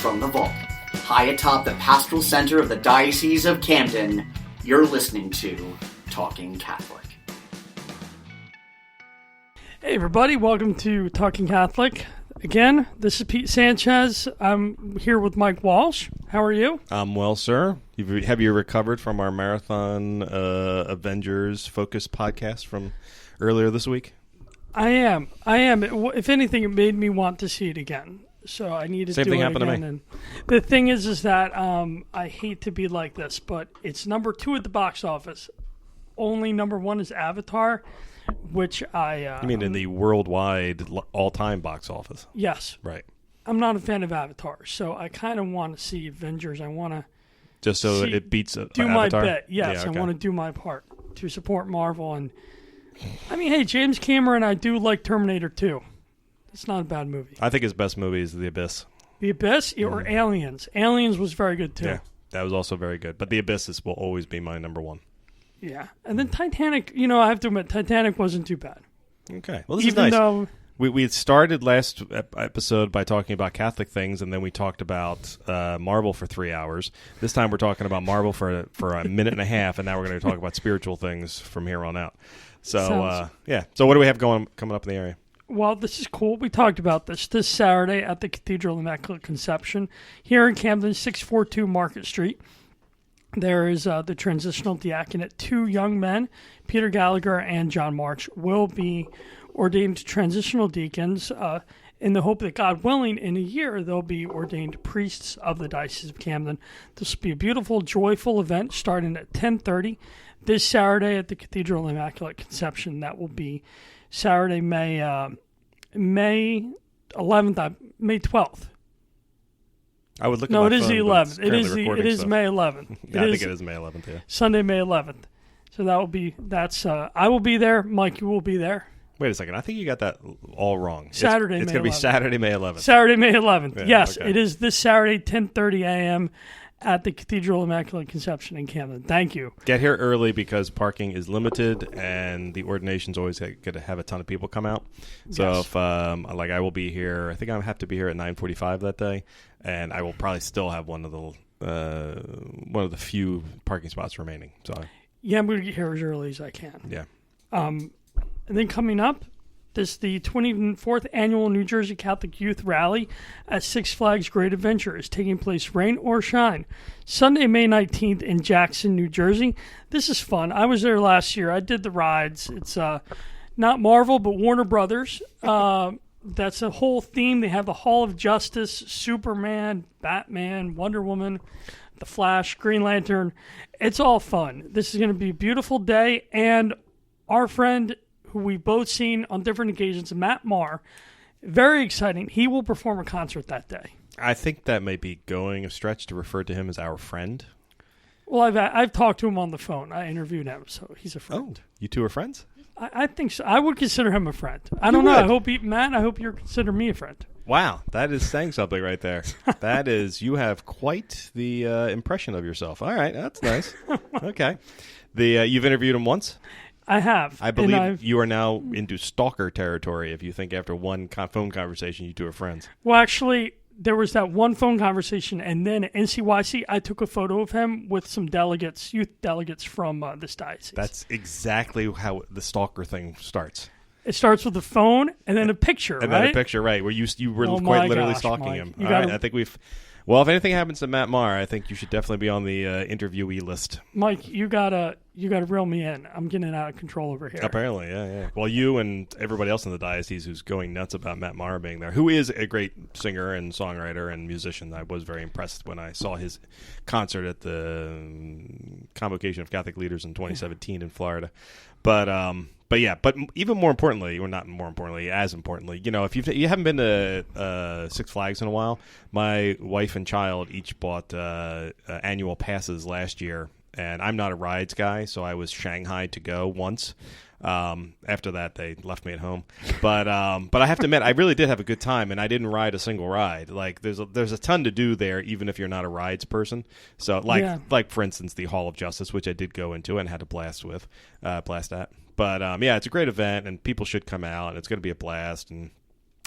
from the vault, high atop the pastoral center of the Diocese of Camden, you're listening to Talking Catholic. Hey everybody, welcome to Talking Catholic. Again, this is Pete Sanchez. I'm here with Mike Walsh. How are you? I'm well, sir. Have you recovered from our Marathon Avengers Focus podcast from earlier this week? I am. If anything, it made me want to see it again. So I need to do it again. Same thing happened to me. And the thing is that I hate to be like this, but it's number 2 at the box office. Only number 1 is Avatar, which I... you mean in the worldwide all-time box office? Yes. Right. I'm not a fan of Avatar, so I kind of want to see Avengers. I want to... Just so it beats do Avatar? My bit. Yes, yeah, okay. I want to do my part to support Marvel. And I mean, hey, James Cameron, I do like Terminator 2. It's not a bad movie. I think his best movie is The Abyss. The Abyss or Aliens? Aliens was very good, too. Yeah, that was also very good. But The Abyss will always be my number 1. Yeah. And then Titanic, I have to admit, Titanic wasn't too bad. Okay. Well, this is nice. We started last episode by talking about Catholic things, and then we talked about Marvel for 3 hours. This time we're talking about Marvel for a minute and a half, and now we're going to talk about spiritual things from here on out. So, So what do we have coming up in the area? Well, this is cool. We talked about this Saturday at the Cathedral Immaculate Conception here in Camden, 642 Market Street. There is the transitional diaconate. 2 young men, Peter Gallagher and John March, will be ordained transitional deacons in the hope that, God willing, in a year they'll be ordained priests of the Diocese of Camden. This will be a beautiful, joyful event starting at 10:30 this Saturday at the Cathedral Immaculate Conception. That will be Saturday, May 11th, May 12th. I would look. No, at my it is phone, the 11th. It is May 11th. Yeah, I think it is May 11th. Yeah, Sunday, May 11th. So that will be. I will be there. Mike, you will be there. Wait a second. I think you got that all wrong. Saturday, it's going to be Saturday, May 11th. Saturday, May 11th. Yeah, yes, okay. It is this Saturday, 10:30 a.m. at the Cathedral Immaculate Conception in Camden. Thank you. Get here early because parking is limited, and the ordination's always going to have a ton of people come out. So yes. if I will be here, I think I have to be here at 9:45 that day, and I will probably still have one of the few parking spots remaining. So yeah, I'm going to get here as early as I can. Yeah. And then coming up, the 24th Annual New Jersey Catholic Youth Rally at Six Flags Great Adventure is taking place, rain or shine, Sunday, May 19th in Jackson, New Jersey. This is fun. I was there last year. I did the rides. It's not Marvel, but Warner Brothers. That's a whole theme. They have the Hall of Justice, Superman, Batman, Wonder Woman, The Flash, Green Lantern. It's all fun. This is going to be a beautiful day, and our friend who we've both seen on different occasions, Matt Maher, very exciting. He will perform a concert that day. I think that may be going a stretch to refer to him as our friend. Well, I've talked to him on the phone. I interviewed him, so he's a friend. Oh, you two are friends? I think so. I would consider him a friend. I don't know. I hope Matt, I hope you consider me a friend. Wow, that is saying something right there. That is, you have quite the impression of yourself. All right, that's nice. Okay. You've interviewed him once? I have. I believe you are now into stalker territory if you think after one phone conversation you two are friends. Well, actually, there was that one phone conversation, and then at NCYC, I took a photo of him with some youth delegates from this diocese. That's exactly how the stalker thing starts. It starts with a phone and then a picture, and right? then a picture, right, where you were quite literally stalking Mike, him. All right, I think well, if anything happens to Matt Maher, I think you should definitely be on the interviewee list. Mike, you gotta reel me in. I'm getting out of control over here. Apparently, yeah. Well, you and everybody else in the diocese who's going nuts about Matt Maher being there, who is a great singer and songwriter and musician. I was very impressed when I saw his concert at the Convocation of Catholic Leaders in 2017 in Florida. But even more importantly, or not more importantly, as importantly, if you haven't been to Six Flags in a while, my wife and child each bought annual passes last year, and I'm not a rides guy, so I was shanghaied to go once. After that, they left me at home. But I have to admit, I really did have a good time, and I didn't ride a single ride. Like there's a ton to do there, even if you're not a rides person. So like for instance, the Hall of Justice, which I did go into and had a blast at. But it's a great event, and people should come out, and it's going to be a blast. And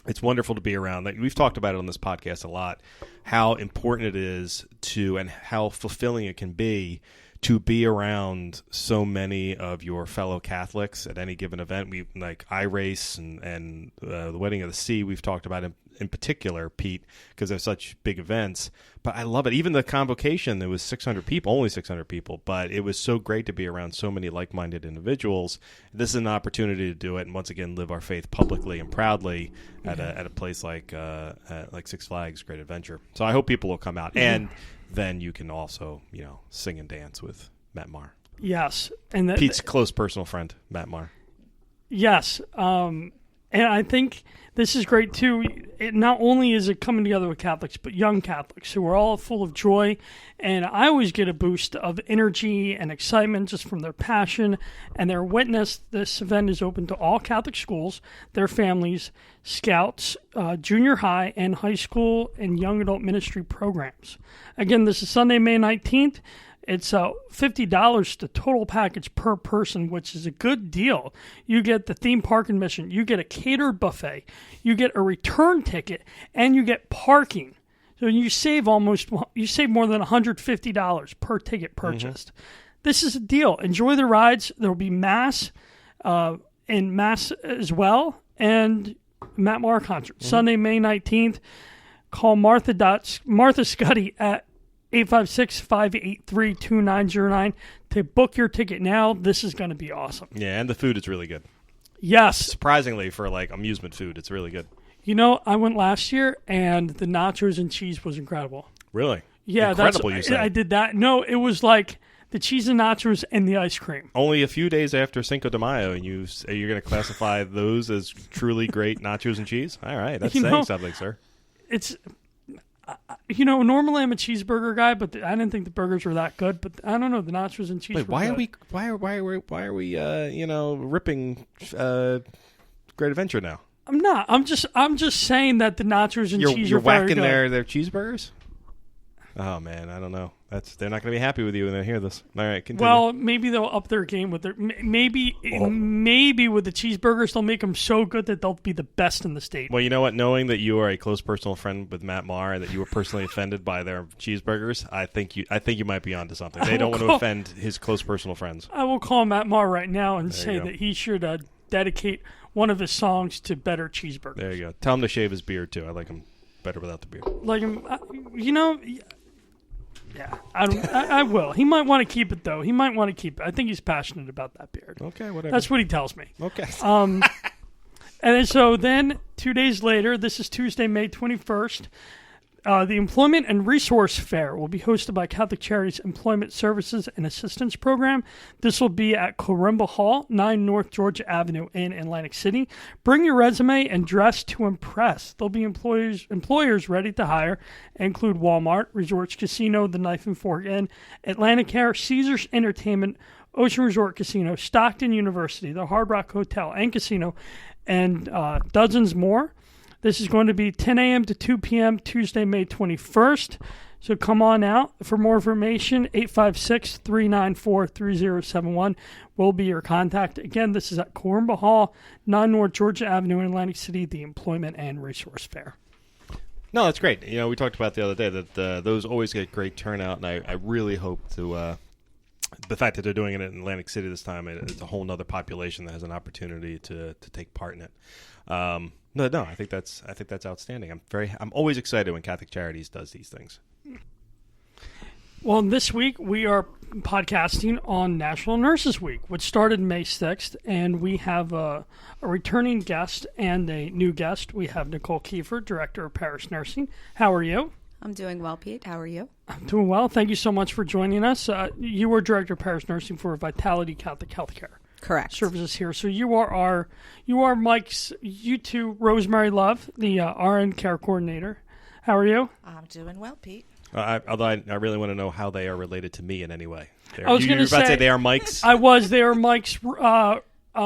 it's wonderful to be around. Like, we've talked about it on this podcast a lot, how important it is and how fulfilling it can be to be around so many of your fellow Catholics at any given event. We like iRace and the Wedding of the Sea. We've talked about in particular, Pete, because they're such big events. But I love it. Even the convocation, there was 600 people, only 600 people, but it was so great to be around so many like-minded individuals. This is an opportunity to do it, and once again, live our faith publicly and proudly at a place like Six Flags Great Adventure. So I hope people will come out, and then you can also, sing and dance with Matt Maher. Yes, and Pete's close personal friend, Matt Maher. Yes, and I think this is great too. It not only is it coming together with Catholics, but young Catholics who are all full of joy, and I always get a boost of energy and excitement just from their passion and their witness. This event is open to all Catholic schools, their families, scouts, junior high and high school, and young adult ministry programs. Again, this is Sunday, May 19th. It's $50 the total package per person, which is a good deal. You get the theme park admission, you get a catered buffet, you get a return ticket, and you get parking. So you save more than $150 per ticket purchased. This is a deal. Enjoy the rides. There will be Mass and Mass as well, and Matt Maher concert. Sunday, May 19th. Call Martha Scuddy at 856-583-2909 to book your ticket now. This is going to be awesome. Yeah, and the food is really good. Yes. Surprisingly, for like amusement food, it's really good. I went last year, and the nachos and cheese was incredible. Really? Yeah. Incredible, you said. I did that. No, it was like the cheese and nachos and the ice cream. Only a few days after Cinco de Mayo, and you're going to classify those as truly great nachos and cheese? All right, that's saying something, sir. It's... normally I'm a cheeseburger guy, but I didn't think the burgers were that good. But I don't know, the nachos and cheese. Wait, why are we ripping Great Adventure now? I'm not. I'm just saying that the nachos and cheese you're are very whacking good. their cheeseburgers. Oh man, I don't know. They're not going to be happy with you when they hear this. All right, continue. Well, maybe they'll up their game with maybe with the cheeseburgers they'll make them so good that they'll be the best in the state. Well, you know what? Knowing that you are a close personal friend with Matt Maher and that you were personally offended by their cheeseburgers, I think you might be onto something. They don't want to offend his close personal friends. I will call Matt Maher right now and say that he should dedicate one of his songs to better cheeseburgers. There you go. Tell him to shave his beard too. I like him better without the beard. Like him, Yeah, I will. He might want to keep it, though. I think he's passionate about that beard. Okay, whatever. That's what he tells me. Okay. And then 2 days later, this is Tuesday, May 21st, the Employment and Resource Fair will be hosted by Catholic Charities Employment Services and Assistance Program. This will be at Corimba Hall, 9 North Georgia Avenue in Atlantic City. Bring your resume and dress to impress. There'll be employers ready to hire, include Walmart, Resorts Casino, The Knife and Fork Inn, Atlantic Air, Caesars Entertainment, Ocean Resort Casino, Stockton University, the Hard Rock Hotel and Casino, and dozens more. This is going to be 10 a.m. to 2 p.m. Tuesday, May 21st. So come on out. For more information, 856-394-3071 will be your contact. Again, this is at Corimba Hall, 9 North Georgia Avenue in Atlantic City, the Employment and Resource Fair. No, that's great. We talked about the other day that those always get great turnout, and I really hope to... the fact that they're doing it in Atlantic City this time, it's a whole other population that has an opportunity to take part in it. No, I think that's outstanding. I'm always excited when Catholic Charities does these things. Well, this week we are podcasting on National Nurses Week, which started May 6th, and we have a returning guest and a new guest. We have Nicole Keefer, Director of Parish Nursing. How are you? I'm doing well, Pete. How are you? I'm doing well. Thank you so much for joining us. You were Director of Parish Nursing for Vitality Catholic Healthcare. Correct. Services here. So you are Mike's, Rosemary Love, the RN Care Coordinator. How are you? I'm doing well, Pete. Although I really want to know how they are related to me in any way. I was going to say they are Mike's. They are Mike's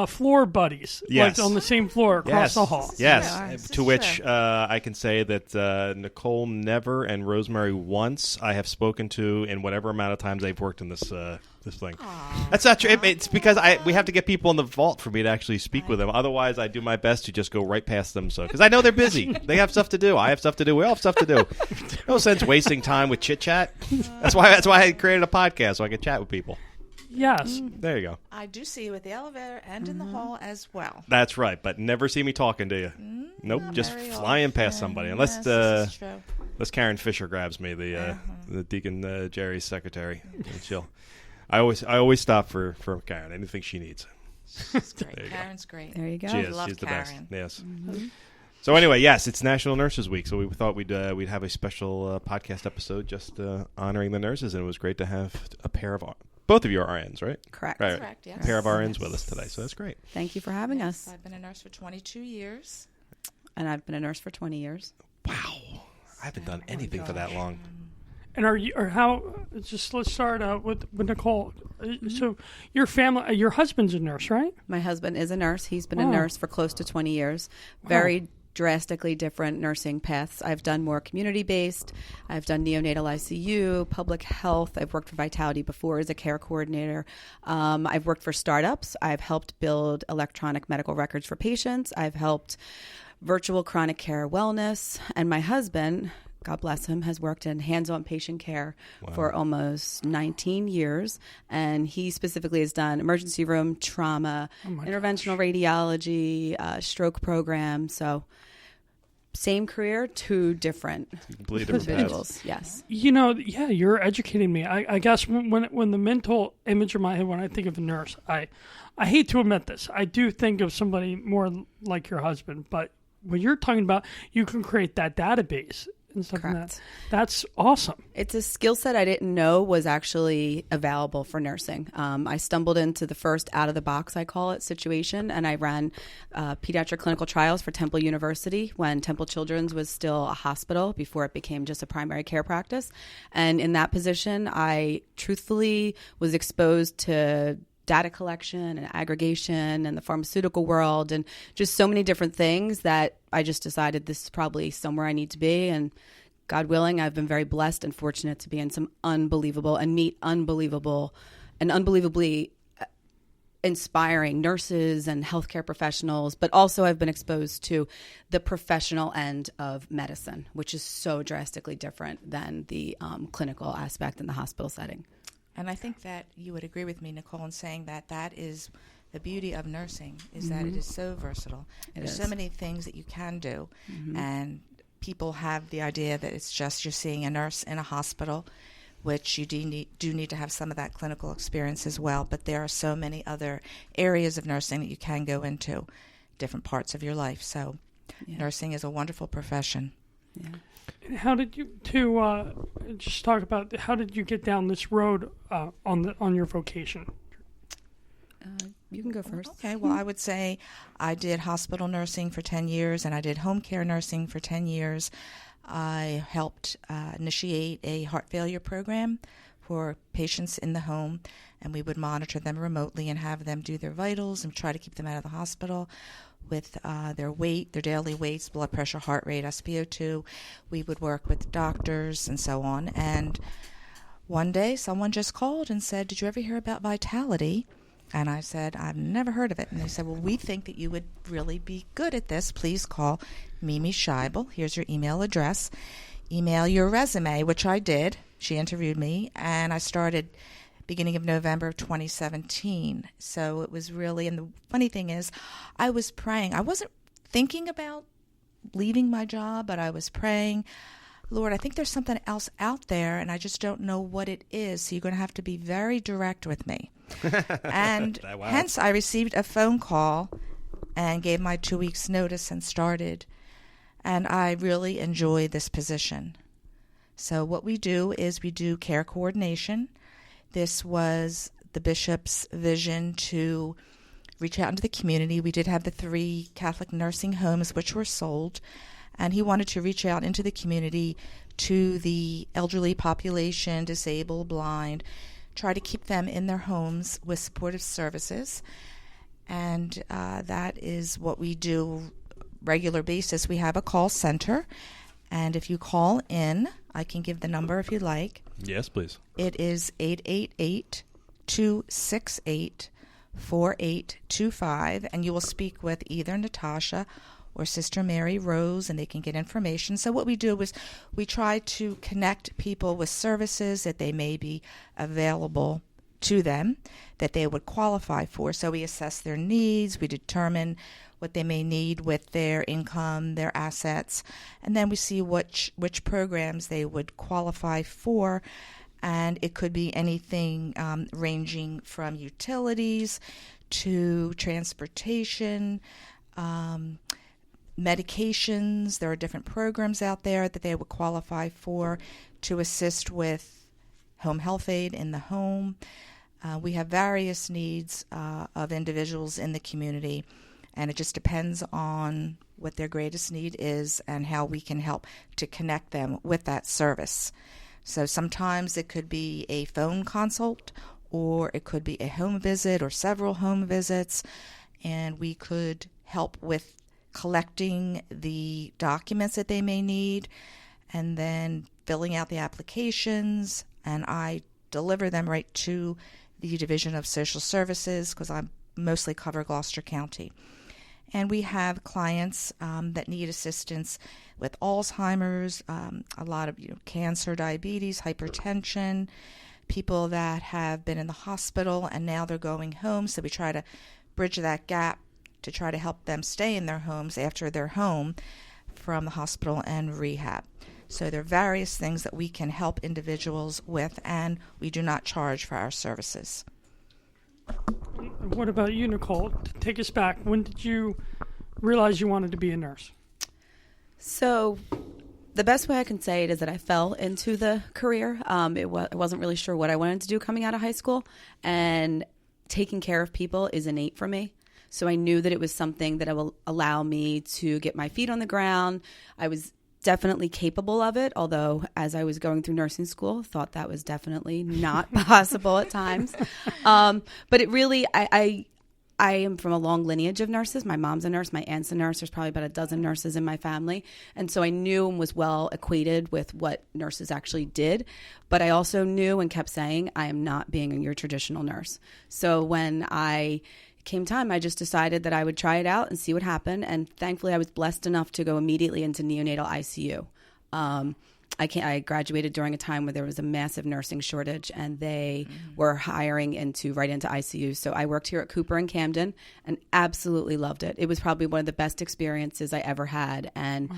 floor buddies, Yes. like on the same floor across the hall. Yes, to which I can say that Nicole never and Rosemary once I have spoken to in whatever amount of times they've worked in this thing. Aww. That's not true. It's because we have to get people in the vault for me to actually speak with them. Otherwise, I do my best to just go right past them. So because I know they're busy, they have stuff to do. I have stuff to do. We all have stuff to do. No sense wasting time with chit chat. That's why I created a podcast so I can chat with people. Yes. There you go. I do see you at the elevator and in the hall as well. That's right, but never see me talking to you. Nope, just flying past somebody. Unless unless Karen Fisher grabs me, the Deacon Jerry's secretary. And I always stop for Karen. Anything she needs. She's great. Karen's great. There you go. She is. Love She's the Karen. best. Yes. So anyway, yes, it's National Nurses Week, so we thought we'd have a special podcast episode just honoring the nurses, and it was great to have a pair of both of you are RNs, right? Correct. Right. Correct, yes. A pair of RNs with us today, so that's great. Thank you for having us. I've been a nurse for 22 years. And I've been a nurse for 20 years. Wow, I haven't done anything for that long. And let's start with Nicole. So your family, your husband's a nurse, right? My husband is a nurse. He's been a nurse for close to 20 years. Very drastically different nursing paths. I've done more community-based. I've done neonatal ICU, public health. I've worked for Vitality before as a care coordinator. I've worked for startups. I've helped build electronic medical records for patients. I've helped virtual chronic care wellness. And my husband, God bless him, has worked in hands-on patient care for almost 19 years. And he specifically has done emergency room trauma, interventional radiology, stroke program. So same career, two different individuals. Yes. You're educating me. I guess when the mental image in my head when I think of a nurse, I hate to admit this, I do think of somebody more like your husband. But when you're talking about, you can create that database and stuff like that. That's awesome. It's a skill set I didn't know was actually available for nursing. I stumbled into the first out-of-the-box, I call it, situation, and I ran pediatric clinical trials for Temple University when Temple Children's was still a hospital before it became just a primary care practice. And in that position, I truthfully was exposed to data collection and aggregation and the pharmaceutical world and just so many different things that I just decided this is probably somewhere I need to be. And God willing, I've been very blessed and fortunate to be in some unbelievable and meet unbelievable and unbelievably inspiring nurses and healthcare professionals, but also I've been exposed to the professional end of medicine, which is so drastically different than the clinical aspect in the hospital setting. And I think that you would agree with me, Nicole, in saying that that is the beauty of nursing, is that it is so versatile. There's so many things that you can do. And people have the idea that it's just you're seeing a nurse in a hospital, which you do need to have some of that clinical experience as well. But there are so many other areas of nursing that you can go into, different parts of your life. So nursing is a wonderful profession. Yeah. How did you just talk about how did you get down this road on your vocation? You can go first. Okay, well, I would say I did hospital nursing for 10 years and I did home care nursing for 10 years. I helped initiate a heart failure program for patients in the home, and we would monitor them remotely and have them do their vitals and try to keep them out of the hospital with their weight, their daily weights, blood pressure, heart rate, SpO2. We would work with doctors and so on. And one day someone just called and said, "Did you ever hear about Vitality?" And I said, "I've never heard of it." And they said, "Well, we think that you would really be good at this. Please call Mimi Scheibel. Here's your email address. Email your resume," which I did. She interviewed me, and I started beginning of November of 2017. So it was really, and the funny thing is, I was praying. I wasn't thinking about leaving my job, but I was praying, "Lord, I think there's something else out there, and I just don't know what it is. So you're going to have to be very direct with me." And hence I received a phone call and gave my 2 weeks notice and started. And I really enjoy this position. So what we do is we do care coordination. This was the bishop's vision to reach out into the community. We did have the 3 Catholic nursing homes which were sold, and he wanted to reach out into the community to the elderly population, disabled, blind, try to keep them in their homes with supportive services. And that is what we do regular basis. We have a call center, and if you call in, I can give the number if you'd like. Yes, please. It is 888-268-4825, and you will speak with either Natasha or Sister Mary Rose, and they can get information. So what we do is we try to connect people with services that they may be available to them, that they would qualify for. So we assess their needs, we determine what they may need with their income, their assets, and then we see which programs they would qualify for. And it could be anything ranging from utilities to transportation, medications. There are different programs out there that they would qualify for to assist with home health aid in the home. We have various needs of individuals in the community, and it just depends on what their greatest need is and how we can help to connect them with that service. So sometimes it could be a phone consult, or it could be a home visit or several home visits, and we could help with collecting the documents that they may need and then filling out the applications, and I deliver them right to the Division of Social Services because I mostly cover Gloucester County. And we have clients that need assistance with Alzheimer's, a lot of cancer, diabetes, hypertension, people that have been in the hospital and now they're going home. So we try to bridge that gap to try to help them stay in their homes after they're home from the hospital and rehab. So there are various things that we can help individuals with, and we do not charge for our services. What about you, Nicole? Take us back. When did you realize you wanted to be a nurse? So the best way I can say it is that I fell into the career. I wasn't really sure what I wanted to do coming out of high school, and taking care of people is innate for me. So I knew that it was something that will allow me to get my feet on the ground. I was definitely capable of it, although as I was going through nursing school, thought that was definitely not possible at times. But it really, I am from a long lineage of nurses. My mom's a nurse. My aunt's a nurse. There's probably about a dozen nurses in my family. And so I knew and was well acquainted with what nurses actually did. But I also knew and kept saying, I am not being your traditional nurse. So when came time, I just decided that I would try it out and see what happened. And thankfully, I was blessed enough to go immediately into neonatal ICU. I graduated during a time where there was a massive nursing shortage, and they were hiring right into ICU. So I worked here at Cooper in Camden and absolutely loved it. It was probably one of the best experiences I ever had. And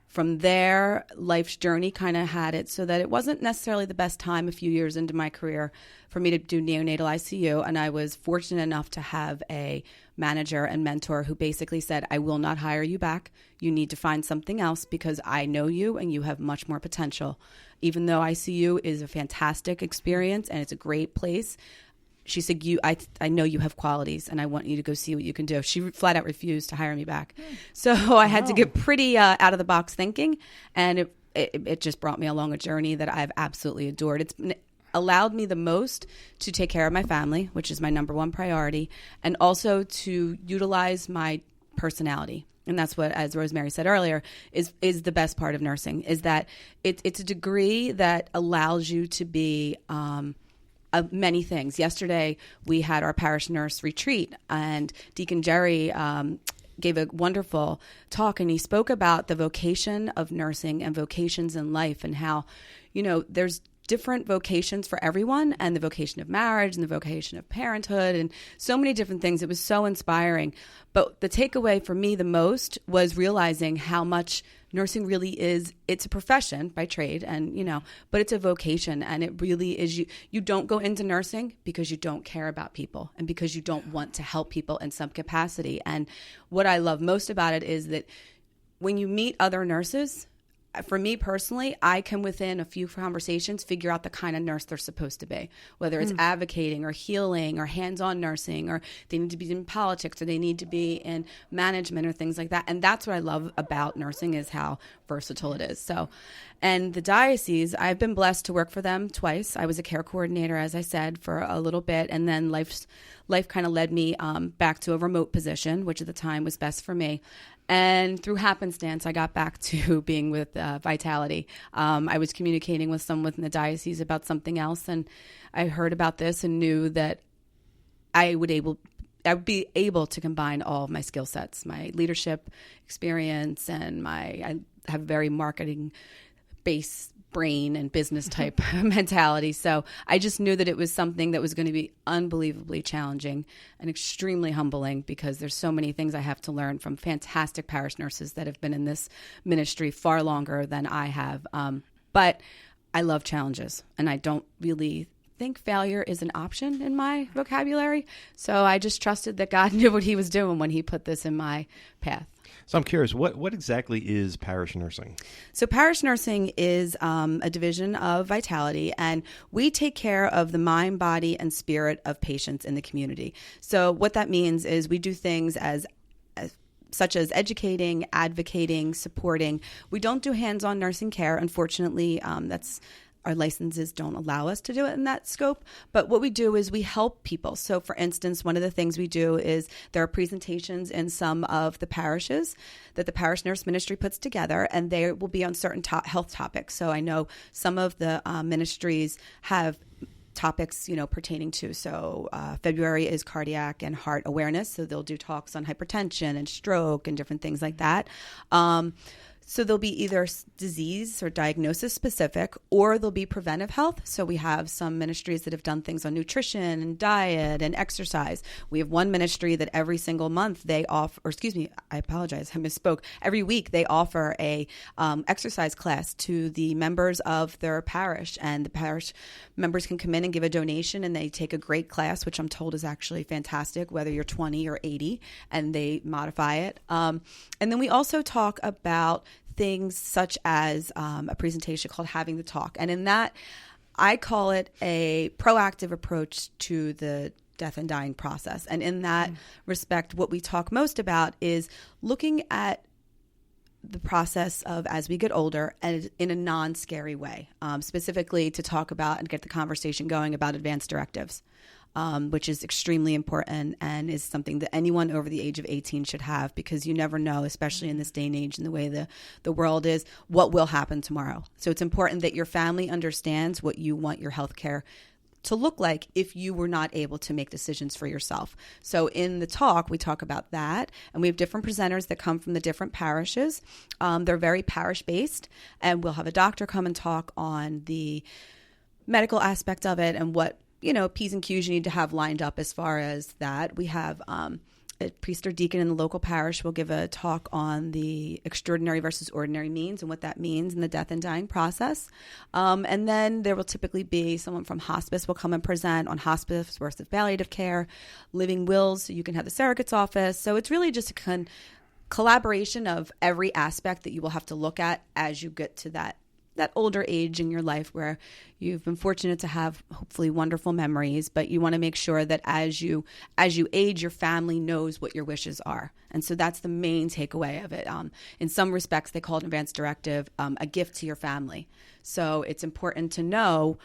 from there, life's journey kind of had it so that it wasn't necessarily the best time a few years into my career for me to do neonatal ICU. And I was fortunate enough to have a manager and mentor who basically said, I will not hire you back. You need to find something else because I know you and you have much more potential. Even though ICU is a fantastic experience and it's a great place, she said, I know you have qualities and I want you to go see what you can do. She flat out refused to hire me back. So I had to get pretty out of the box thinking, and it just brought me along a journey that I've absolutely adored. It's allowed me the most to take care of my family, which is my number one priority, and also to utilize my personality. And that's what, as Rosemary said earlier, is the best part of nursing, is that it's a degree that allows you to be many things. Yesterday, we had our parish nurse retreat, and Deacon Jerry gave a wonderful talk, and he spoke about the vocation of nursing and vocations in life, and how, there's different vocations for everyone, and the vocation of marriage and the vocation of parenthood and so many different things. It was so inspiring. But the takeaway for me the most was realizing how much nursing really is. It's a profession by trade, and but it's a vocation, and it really is. You don't go into nursing because you don't care about people and because you don't want to help people in some capacity. And what I love most about it is that when you meet other nurses, for me personally, I can within a few conversations figure out the kind of nurse they're supposed to be, whether it's advocating or healing or hands-on nursing, or they need to be in politics or they need to be in management or things like that. And that's what I love about nursing, is how versatile it is. So, and the diocese, I've been blessed to work for them twice. I was a care coordinator, as I said, for a little bit, and then life kind of led me back to a remote position, which at the time was best for me. And through happenstance, I got back to being with Vitality. I was communicating with someone in the diocese about something else, and I heard about this and knew that I would be able to combine all of my skill sets, my leadership experience, and I have very marketing-based brain and business type mentality. So I just knew that it was something that was going to be unbelievably challenging and extremely humbling, because there's so many things I have to learn from fantastic parish nurses that have been in this ministry far longer than I have. But I love challenges, and I don't really think failure is an option in my vocabulary. So I just trusted that God knew what he was doing when he put this in my path. So I'm curious, what exactly is parish nursing? So parish nursing is a division of Vitality, and we take care of the mind, body, and spirit of patients in the community. So what that means is we do things such as educating, advocating, supporting. We don't do hands-on nursing care. Unfortunately, our licenses don't allow us to do it in that scope. But what we do is we help people. So, for instance, one of the things we do is there are presentations in some of the parishes that the parish nurse ministry puts together, and they will be on certain health topics. So I know some of the ministries have topics, pertaining to. So February is cardiac and heart awareness. So they'll do talks on hypertension and stroke and different things like that. So there'll be either disease or diagnosis specific, or there'll be preventive health. So we have some ministries that have done things on nutrition and diet and exercise. We have one ministry that every single month they offer, or excuse me, I apologize, I misspoke. Every week they offer a exercise class to the members of their parish, and the parish members can come in and give a donation, and they take a great class, which I'm told is actually fantastic, whether you're 20 or 80, and they modify it. And then we also talk about things such as a presentation called Having the Talk. And in that, I call it a proactive approach to the death and dying process. And in that respect, what we talk most about is looking at the process of as we get older and in a non-scary way, specifically to talk about and get the conversation going about advanced directives. Which is extremely important and is something that anyone over the age of 18 should have, because you never know, especially in this day and age and the way the world is, what will happen tomorrow. So it's important that your family understands what you want your health care to look like if you were not able to make decisions for yourself. So in the talk, we talk about that, and we have different presenters that come from the different parishes. They're very parish-based, and we'll have a doctor come and talk on the medical aspect of it and what P's and Q's you need to have lined up as far as that. We have a priest or deacon in the local parish will give a talk on the extraordinary versus ordinary means and what that means in the death and dying process. And then there will typically be someone from hospice will come and present on hospice versus palliative care, living wills, so you can have the surrogate's office. So it's really just a collaboration of every aspect that you will have to look at as you get to that older age in your life where you've been fortunate to have hopefully wonderful memories, but you want to make sure that as you age, your family knows what your wishes are. And so that's the main takeaway of it. In some respects, they call it an advanced directive, a gift to your family. So it's important to know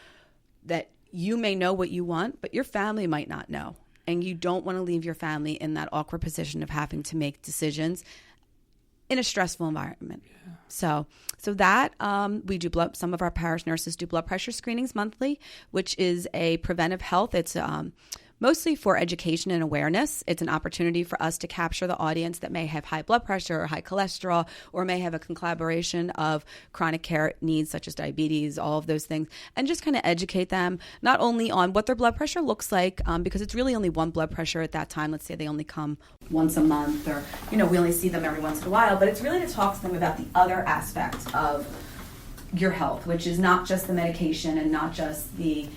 that you may know what you want, but your family might not know. And you don't want to leave your family in that awkward position of having to make decisions in a stressful environment. Yeah. So that we do some of our parish nurses do blood pressure screenings monthly, which is a preventive health. It's mostly for education and awareness. It's an opportunity for us to capture the audience that may have high blood pressure or high cholesterol, or may have a collaboration of chronic care needs such as diabetes, all of those things, and just kind of educate them not only on what their blood pressure looks like, because it's really only one blood pressure at that time. Let's say they only come once a month, or we only see them every once in a while, but it's really to talk to them about the other aspects of your health, which is not just the medication and not just the,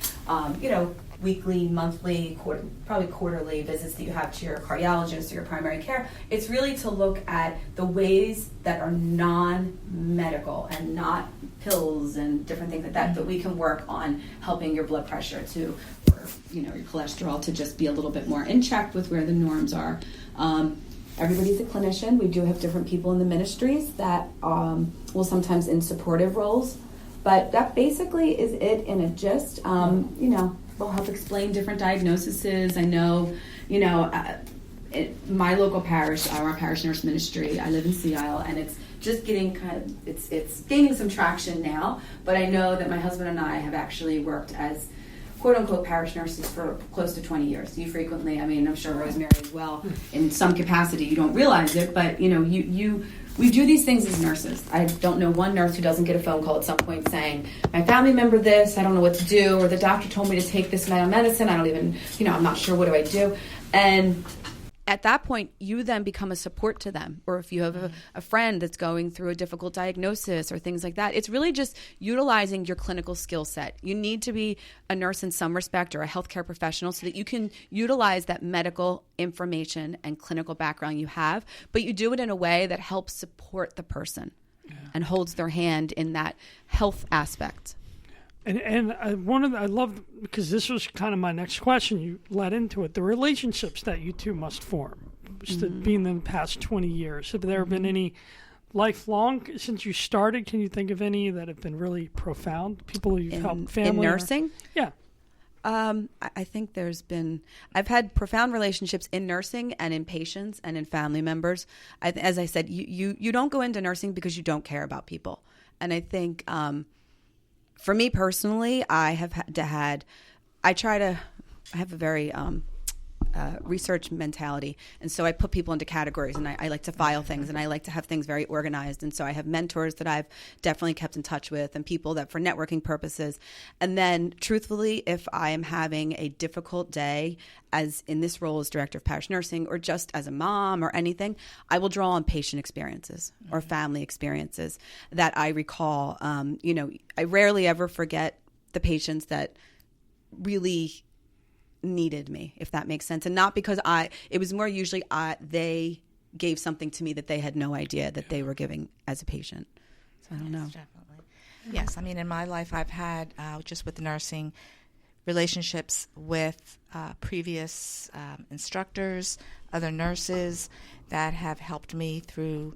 weekly, monthly, probably quarterly visits that you have to your cardiologist or your primary care. It's really to look at the ways that are non-medical and not pills and different things like that we can work on helping your blood pressure or your cholesterol to just be a little bit more in check with where the norms are. Everybody's a clinician. We do have different people in the ministries that will sometimes in supportive roles, but that basically is it in a gist. We'll help explain different diagnoses. I know, my local parish, our parish nurse ministry, I live in Sea Isle, and it's just getting it's gaining some traction now, but I know that my husband and I have actually worked as quote-unquote parish nurses for close to 20 years. You frequently, I'm sure Rosemary as well, in some capacity, you don't realize it, but we do these things as nurses. I don't know one nurse who doesn't get a phone call at some point saying, my family member this, I don't know what to do, or the doctor told me to take this amount of medicine, I don't even, I'm not sure, what do I do? And at that point, you then become a support to them. Or if you have a friend that's going through a difficult diagnosis or things like that, it's really just utilizing your clinical skill set. You need to be a nurse in some respect or a healthcare professional so that you can utilize that medical information and clinical background you have, but you do it in a way that helps support the person and holds their hand in that health aspect. And I love, because this was kind of my next question, you led into it, the relationships that you two must form, being in the past 20 years. Have there been any lifelong, since you started, can you think of any that have been really profound? People you've helped, family? In nursing? Yeah. I think I've had profound relationships in nursing and in patients and in family members. As I said, you don't go into nursing because you don't care about people. And I think, for me personally, I have I have a very research mentality, and so I put people into categories, and I like to file things, and I like to have things very organized, and so I have mentors that I've definitely kept in touch with, and people that for networking purposes. And then truthfully, if I am having a difficult day, as in this role as director of parish nursing, or just as a mom or anything, I will draw on patient experiences or family experiences that I recall. I rarely ever forget the patients that really needed me, if that makes sense. And not because it was more usually they gave something to me that they had no idea that they were giving as a patient. So I don't know. Definitely. Yes. In my life, I've had, just with nursing, relationships with previous instructors, other nurses that have helped me through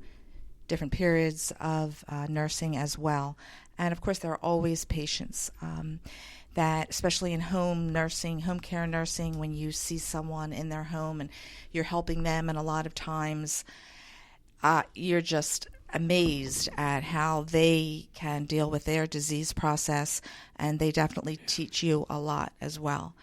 different periods of nursing as well. And of course, there are always patients that, especially in home care nursing, when you see someone in their home and you're helping them, and a lot of times you're just amazed at how they can deal with their disease process, and they definitely teach you a lot as well.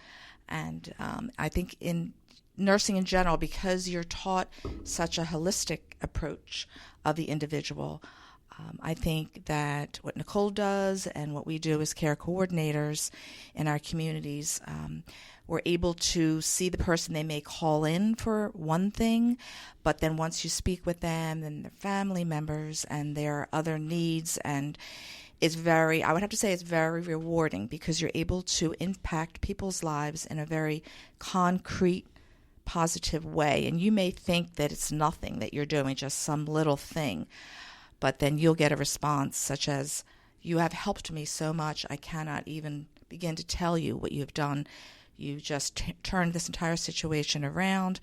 And I think in nursing in general, because you're taught such a holistic approach of the individual, I think that what Nicole does and what we do as care coordinators in our communities, we're able to see the person. They may call in for one thing, but then once you speak with them and their family members and their other needs, and I would have to say it's very rewarding, because you're able to impact people's lives in a very concrete, positive way. And you may think that it's nothing that you're doing, just some little thing, but then you'll get a response such as, "You have helped me so much, I cannot even begin to tell you what you have done. You just turned this entire situation around."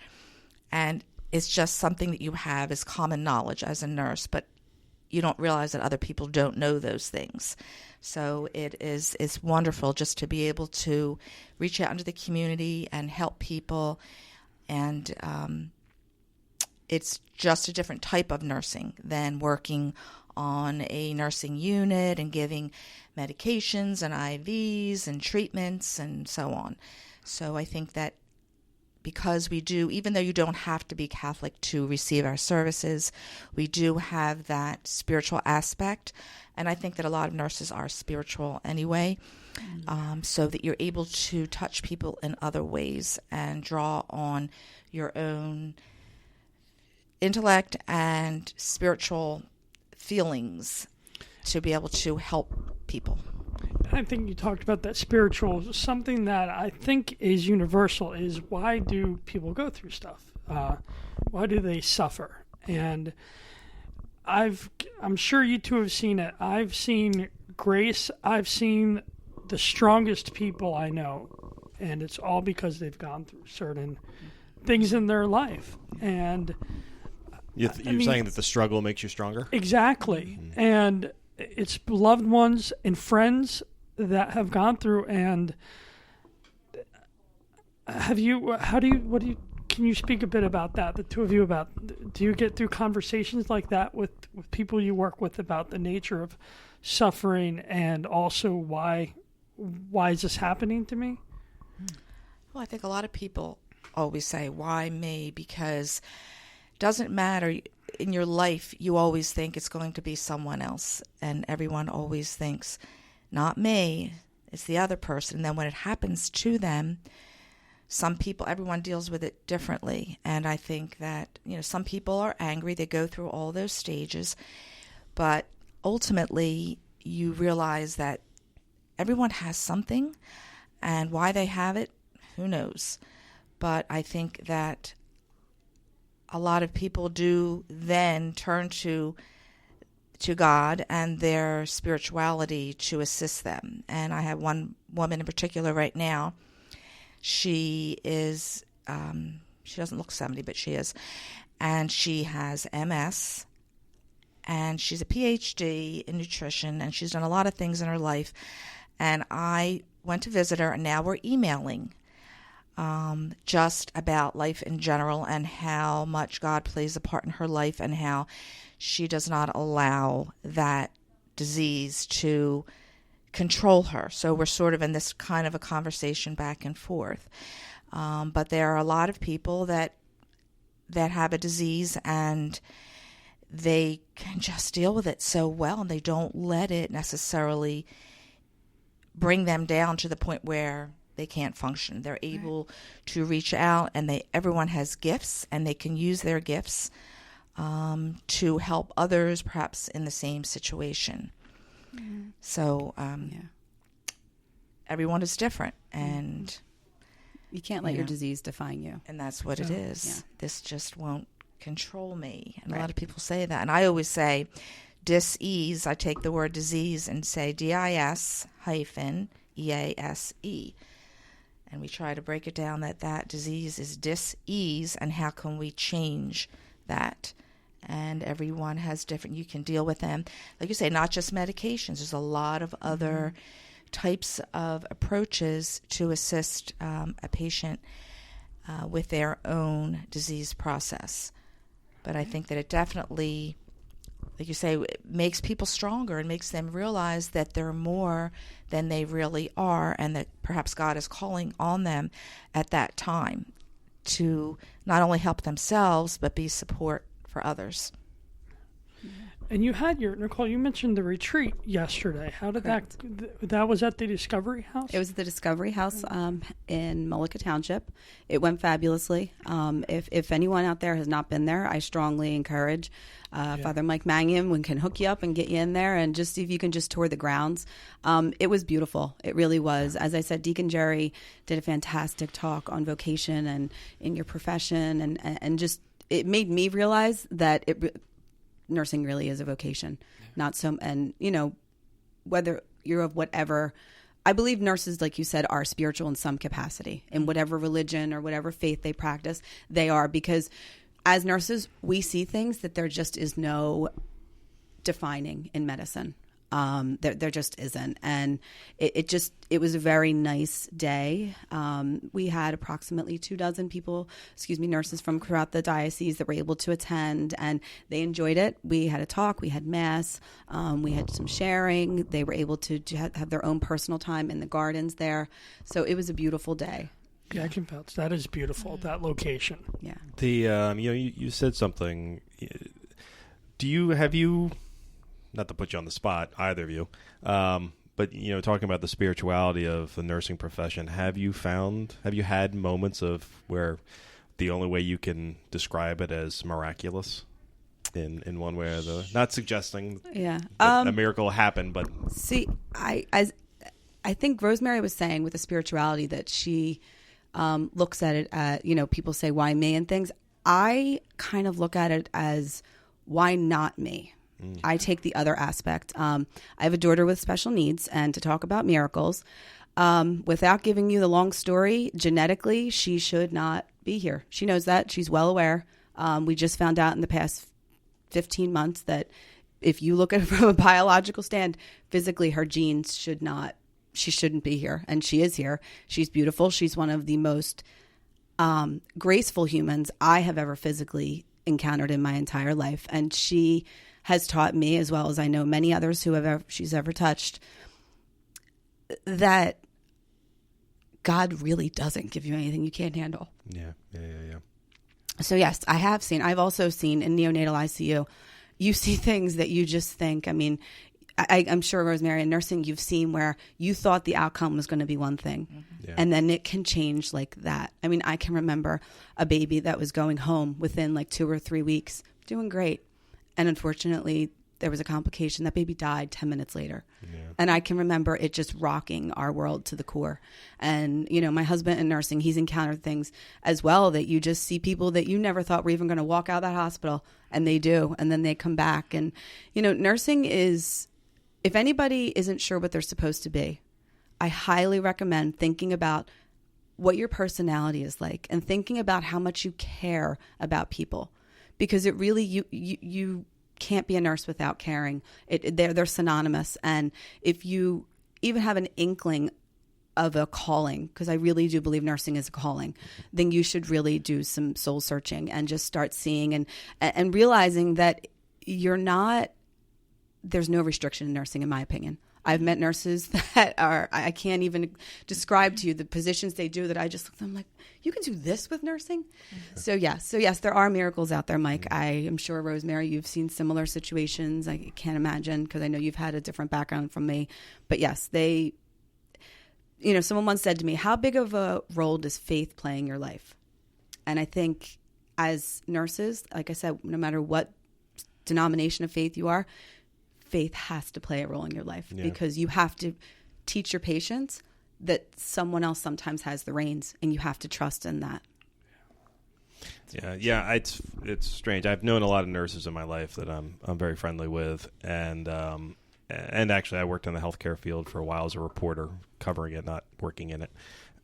And it's just something that you have as common knowledge as a nurse, but you don't realize that other people don't know those things. So it's wonderful just to be able to reach out into the community and help people. And it's just a different type of nursing than working on a nursing unit and giving medications and IVs and treatments and so on. So I think that because we do, even though you don't have to be Catholic to receive our services, we do have that spiritual aspect. And I think that a lot of nurses are spiritual anyway, so that you're able to touch people in other ways and draw on your own intellect and spiritual feelings to be able to help people. I think you talked about that spiritual, something that I think is universal is why do people go through stuff? Why do they suffer? And I'm sure you two have seen it. I've seen grace. I've seen the strongest people I know, and it's all because they've gone through certain things in their life. And You're saying that the struggle makes you stronger? Exactly. Mm-hmm. And it's loved ones and friends that have gone through. And can you speak a bit about that, the two of you, do you get through conversations like that with people you work with about the nature of suffering and also why is this happening to me? Well, I think a lot of people always say, why me? Because it doesn't matter. In your life, you always think it's going to be someone else. And everyone always thinks, not me, it's the other person. And then when it happens to them, everyone deals with it differently. And I think that, some people are angry. They go through all those stages. But ultimately, you realize that everyone has something. And why they have it, who knows? But I think that a lot of people do then turn to God and their spirituality to assist them. And I have one woman in particular right now. She is, she doesn't look 70, but she is. And she has MS. And she's a PhD in nutrition. And she's done a lot of things in her life. And I went to visit her, and now we're emailing just about life in general and how much God plays a part in her life and how she does not allow that disease to control her. So we're sort of in this kind of a conversation back and forth. But there are a lot of people that have a disease and they can just deal with it so well, and they don't let it necessarily bring them down to the point where they can't function. They're able to reach out, and everyone has gifts, and they can use their gifts to help others, perhaps in the same situation. Mm-hmm. So everyone is different, and you can't let your disease define you. And that's what it is. Yeah. This just won't control me. And right. A lot of people say that. And I always say dis-ease. I take the word disease and say DIS-EASE. And we try to break it down that disease is dis-ease, and how can we change that? And everyone has different, you can deal with them. Like you say, not just medications. There's a lot of other types of approaches to assist a patient with their own disease process. But I think that it definitely, like you say, it makes people stronger and makes them realize that they're more than they really are, and that perhaps God is calling on them at that time to not only help themselves, but be support for others. And you had Nicole, you mentioned the retreat yesterday. How did that was at the Discovery House? It was at the Discovery House in Mullica Township. It went fabulously. If anyone out there has not been there, I strongly encourage Father Mike Mangiam can hook you up and get you in there, and just see if you can just tour the grounds. It was beautiful. It really was. As I said, Deacon Jerry did a fantastic talk on vocation and in your profession, and just it made me realize that nursing really is a vocation, not so. And whether you're of whatever, I believe nurses, like you said, are spiritual in some capacity, in whatever religion or whatever faith they practice. They are, because as nurses, we see things that there just is no defining in medicine. There just isn't. And it was a very nice day. We had approximately 24 people, nurses from throughout the diocese that were able to attend, and they enjoyed it. We had a talk, we had mass, we had some sharing. They were able to have their own personal time in the gardens there. So it was a beautiful day. Yeah, I can vouch. That is beautiful, that location. Yeah. You said something. Have you, not to put you on the spot, either of you, but talking about the spirituality of the nursing profession, have you had moments of where the only way you can describe it as miraculous? in one way or the other. Not suggesting Yeah. that a miracle happened, but See, I think Rosemary was saying with the spirituality that she looks at it at, people say, why me and things. I kind of look at it as, why not me? I take the other aspect. I have a daughter with special needs, and to talk about miracles, without giving you the long story, genetically, she should not be here. She knows that. She's well aware. We just found out in the past 15 months that if you look at it from a biological stand, physically her genes she shouldn't be here. And she is here. She's beautiful. She's one of the most graceful humans I have ever physically encountered in my entire life. And she has taught me, as well as I know many others who she's ever touched, that God really doesn't give you anything you can't handle. Yeah. So yes, I've also seen in neonatal ICU, you see things that you just think, I'm sure, Rosemary, in nursing, you've seen where you thought the outcome was going to be one thing, and then it can change like that. I can remember a baby that was going home within like 2 or 3 weeks, doing great. And unfortunately, there was a complication. That baby died 10 minutes later. Yeah. And I can remember it just rocking our world to the core. And, my husband in nursing, he's encountered things as well that you just see people that you never thought were even going to walk out of that hospital, and they do. And then they come back. And, nursing is, if anybody isn't sure what they're supposed to be, I highly recommend thinking about what your personality is like and thinking about how much you care about people. Because it really, you can't be a nurse without caring. They're synonymous. And if you even have an inkling of a calling, because I really do believe nursing is a calling, then you should really do some soul searching and just start seeing and realizing that there's no restriction in nursing, in my opinion. I've met nurses that I can't even describe to you the positions they do that I just look at them like, you can do this with nursing? Mm-hmm. So yes, there are miracles out there, Mike. I am sure, Rosemary, you've seen similar situations. I can't imagine, because I know you've had a different background from me. But yes, someone once said to me, how big of a role does faith play in your life? And I think as nurses, like I said, no matter what denomination of faith you are, faith has to play a role in your life, because you have to teach your patients that someone else sometimes has the reins, and you have to trust in that. Yeah. It's strange. I've known a lot of nurses in my life that I'm very friendly with, and actually I worked in the healthcare field for a while as a reporter, covering it, not working in it.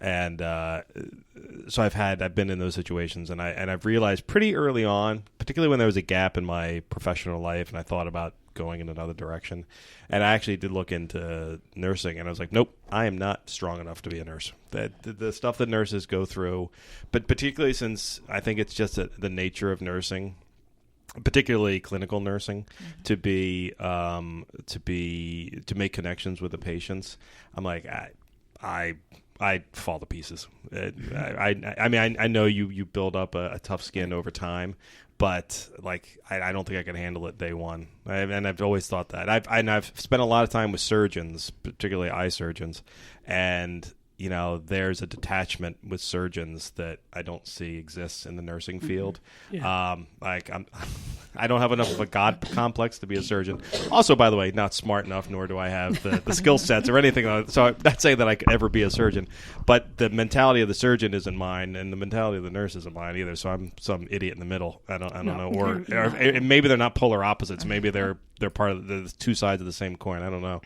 And so I've been in those situations, and I've realized pretty early on, particularly when there was a gap in my professional life, and I thought about going in another direction, and I actually did look into nursing, and I was like, nope, I am not strong enough to be a nurse. The stuff that nurses go through, but particularly since I think it's just the nature of nursing, particularly clinical nursing, to make connections with the patients. I'm like, I fall to pieces. I know you build up a tough skin over time, but I don't think I can handle it day one. And I've always thought that. I've spent a lot of time with surgeons, particularly eye surgeons, and there's a detachment with surgeons that I don't see exists in the nursing field. Yeah. I don't have enough of a God complex to be a surgeon. Also, by the way, not smart enough, nor do I have the skill sets or anything like that. So I'm not saying that I could ever be a surgeon, but the mentality of the surgeon isn't mine, and the mentality of the nurse isn't mine either. So I'm some idiot in the middle. I don't know, or maybe they're not polar opposites. Maybe they're part of the two sides of the same coin. I don't know.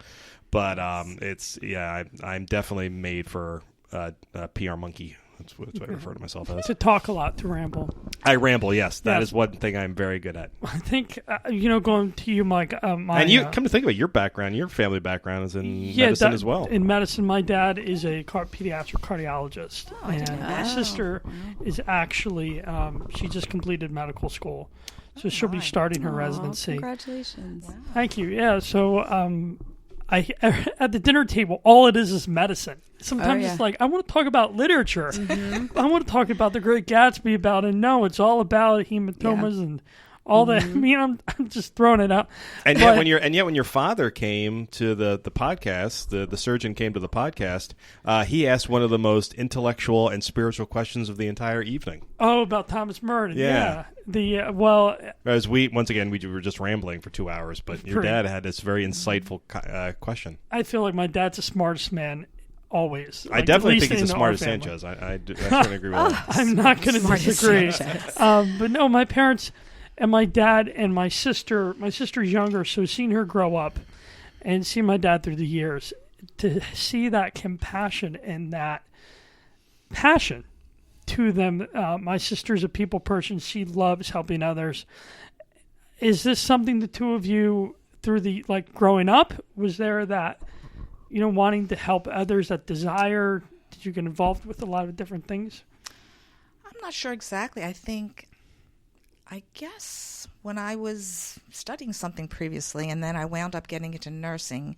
But I'm definitely made for a PR monkey. That's what I refer to myself as. To talk a lot, to ramble. I ramble, yes. That is one thing I'm very good at. I think, going to you, Mike. And you come to think of it, your background, your family background is in medicine as well. In medicine, my dad is a pediatric cardiologist. And my sister is actually, she just completed medical school. So she'll be starting her residency. Congratulations. Wow. Thank you. Yeah, so at the dinner table, all it is medicine. Sometimes it's like, I want to talk about literature. Mm-hmm. I want to talk about The Great Gatsby and no, it's all about hematomas and all that. I mean, I'm just throwing it out. And yet, when your father came to the podcast, the surgeon came to the podcast, he asked one of the most intellectual and spiritual questions of the entire evening. Oh, about Thomas Merton. Yeah. As we were just rambling for 2 hours, but your dad had this very insightful question. I feel like my dad's the smartest man. Always. I definitely think he's the smartest Sanchez. I certainly agree with that. I'm not going to disagree. But no, my parents and my dad and my sister's younger, so seeing her grow up and seeing my dad through the years, to see that compassion and that passion to them. My sister's a people person. She loves helping others. Is this something the two of you, through the, growing up, was there that, wanting to help others, that desire? Did you get involved with a lot of different things? I'm not sure exactly. I guess when I was studying something previously, and then I wound up getting into nursing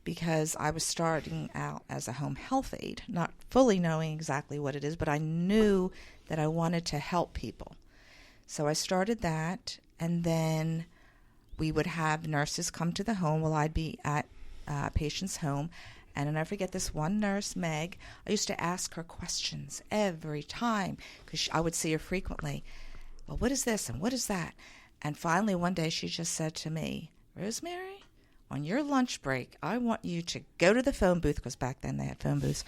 because I was starting out as a home health aide, not fully knowing exactly what it is, but I knew that I wanted to help people. So I started that, and then we would have nurses come to the home while I'd be at a patient's home. And I'll never forget this one nurse, Meg. I used to ask her questions every time because I would see her frequently. Well, what is this and what is that? And finally one day she just said to me, Rosemary, on your lunch break, I want you to go to the phone booth, because back then they had phone booths,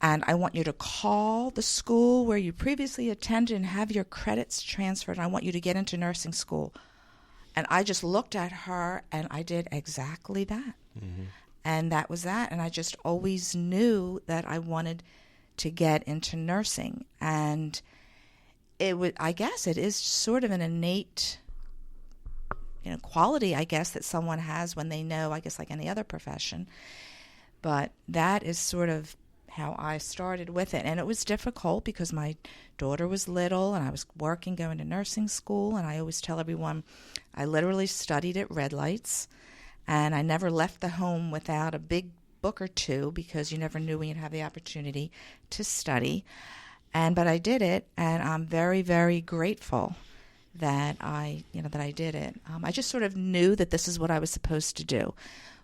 and I want you to call the school where you previously attended and have your credits transferred. And I want you to get into nursing school. And I just looked at her and I did exactly that. Mm-hmm. And that was that. And I just always knew that I wanted to get into nursing. And I guess it is sort of an innate, quality, I guess, that someone has when they know, I guess, like any other profession. But that is sort of how I started with it. And it was difficult because my daughter was little and I was working, going to nursing school. And I always tell everyone I literally studied at red lights. And I never left the home without a big book or two, because you never knew when you'd have the opportunity to study. But I did it, and I'm very, very grateful that I did it. I just sort of knew that this is what I was supposed to do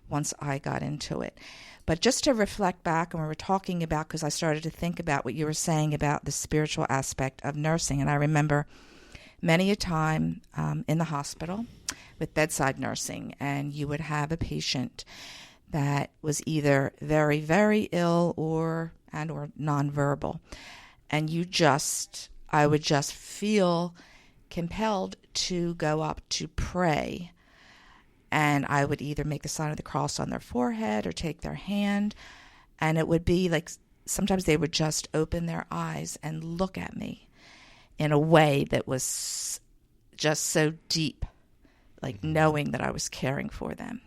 once I got into it. But just to reflect back, and we were talking about, because I started to think about what you were saying about the spiritual aspect of nursing, and I remember many a time in the hospital with bedside nursing, and you would have a patient that was either very, very ill or nonverbal, and I would just feel compelled to go up to pray, and I would either make the sign of the cross on their forehead or take their hand, and it would be like sometimes they would just open their eyes and look at me in a way that was just so deep, like knowing that I was caring for them.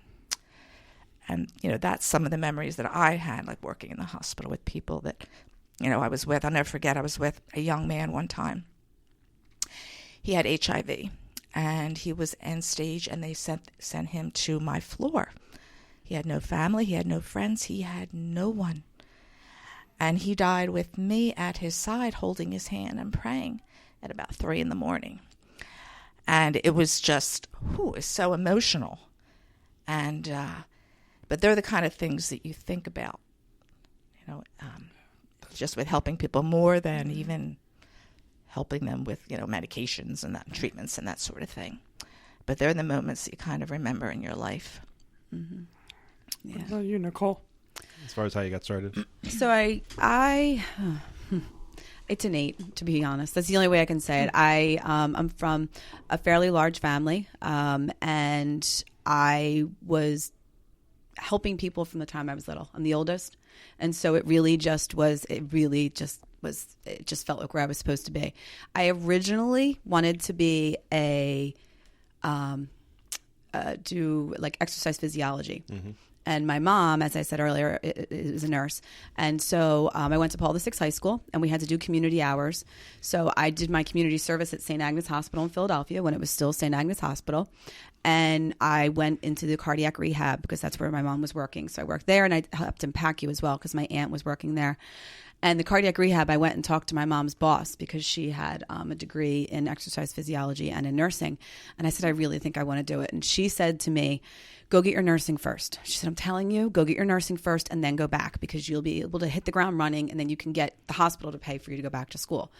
And, that's some of the memories that I had, like working in the hospital with people that, I was with. I'll never forget, I was with a young man one time. He had HIV, and he was end stage, and they sent him to my floor. He had no family, he had no friends, he had no one. And he died with me at his side, holding his hand and praying at about 3 a.m. And it was just, it's so emotional. And, but they're the kind of things that you think about, just with helping people more than even helping them with, medications and that treatments and that sort of thing. But they're the moments that you kind of remember in your life. Mm-hmm. Yeah. What about you, Nicole? As far as how you got started? So it's innate, to be honest. That's the only way I can say it. I'm from a fairly large family, and I was helping people from the time I was little. I'm the oldest, and so it just felt like where I was supposed to be. I originally wanted to be do like exercise physiology. Mm-hmm. And my mom, as I said earlier, is a nurse. And so I went to Paul VI High School, and we had to do community hours. So I did my community service at St. Agnes Hospital in Philadelphia when it was still St. Agnes Hospital. And I went into the cardiac rehab because that's where my mom was working. So I worked there, and I helped in PACU as well because my aunt was working there. And the cardiac rehab, I went and talked to my mom's boss because she had a degree in exercise physiology and in nursing. And I said, I really think I want to do it. And she said to me, go get your nursing first. She said, I'm telling you, go get your nursing first and then go back because you'll be able to hit the ground running and then you can get the hospital to pay for you to go back to school.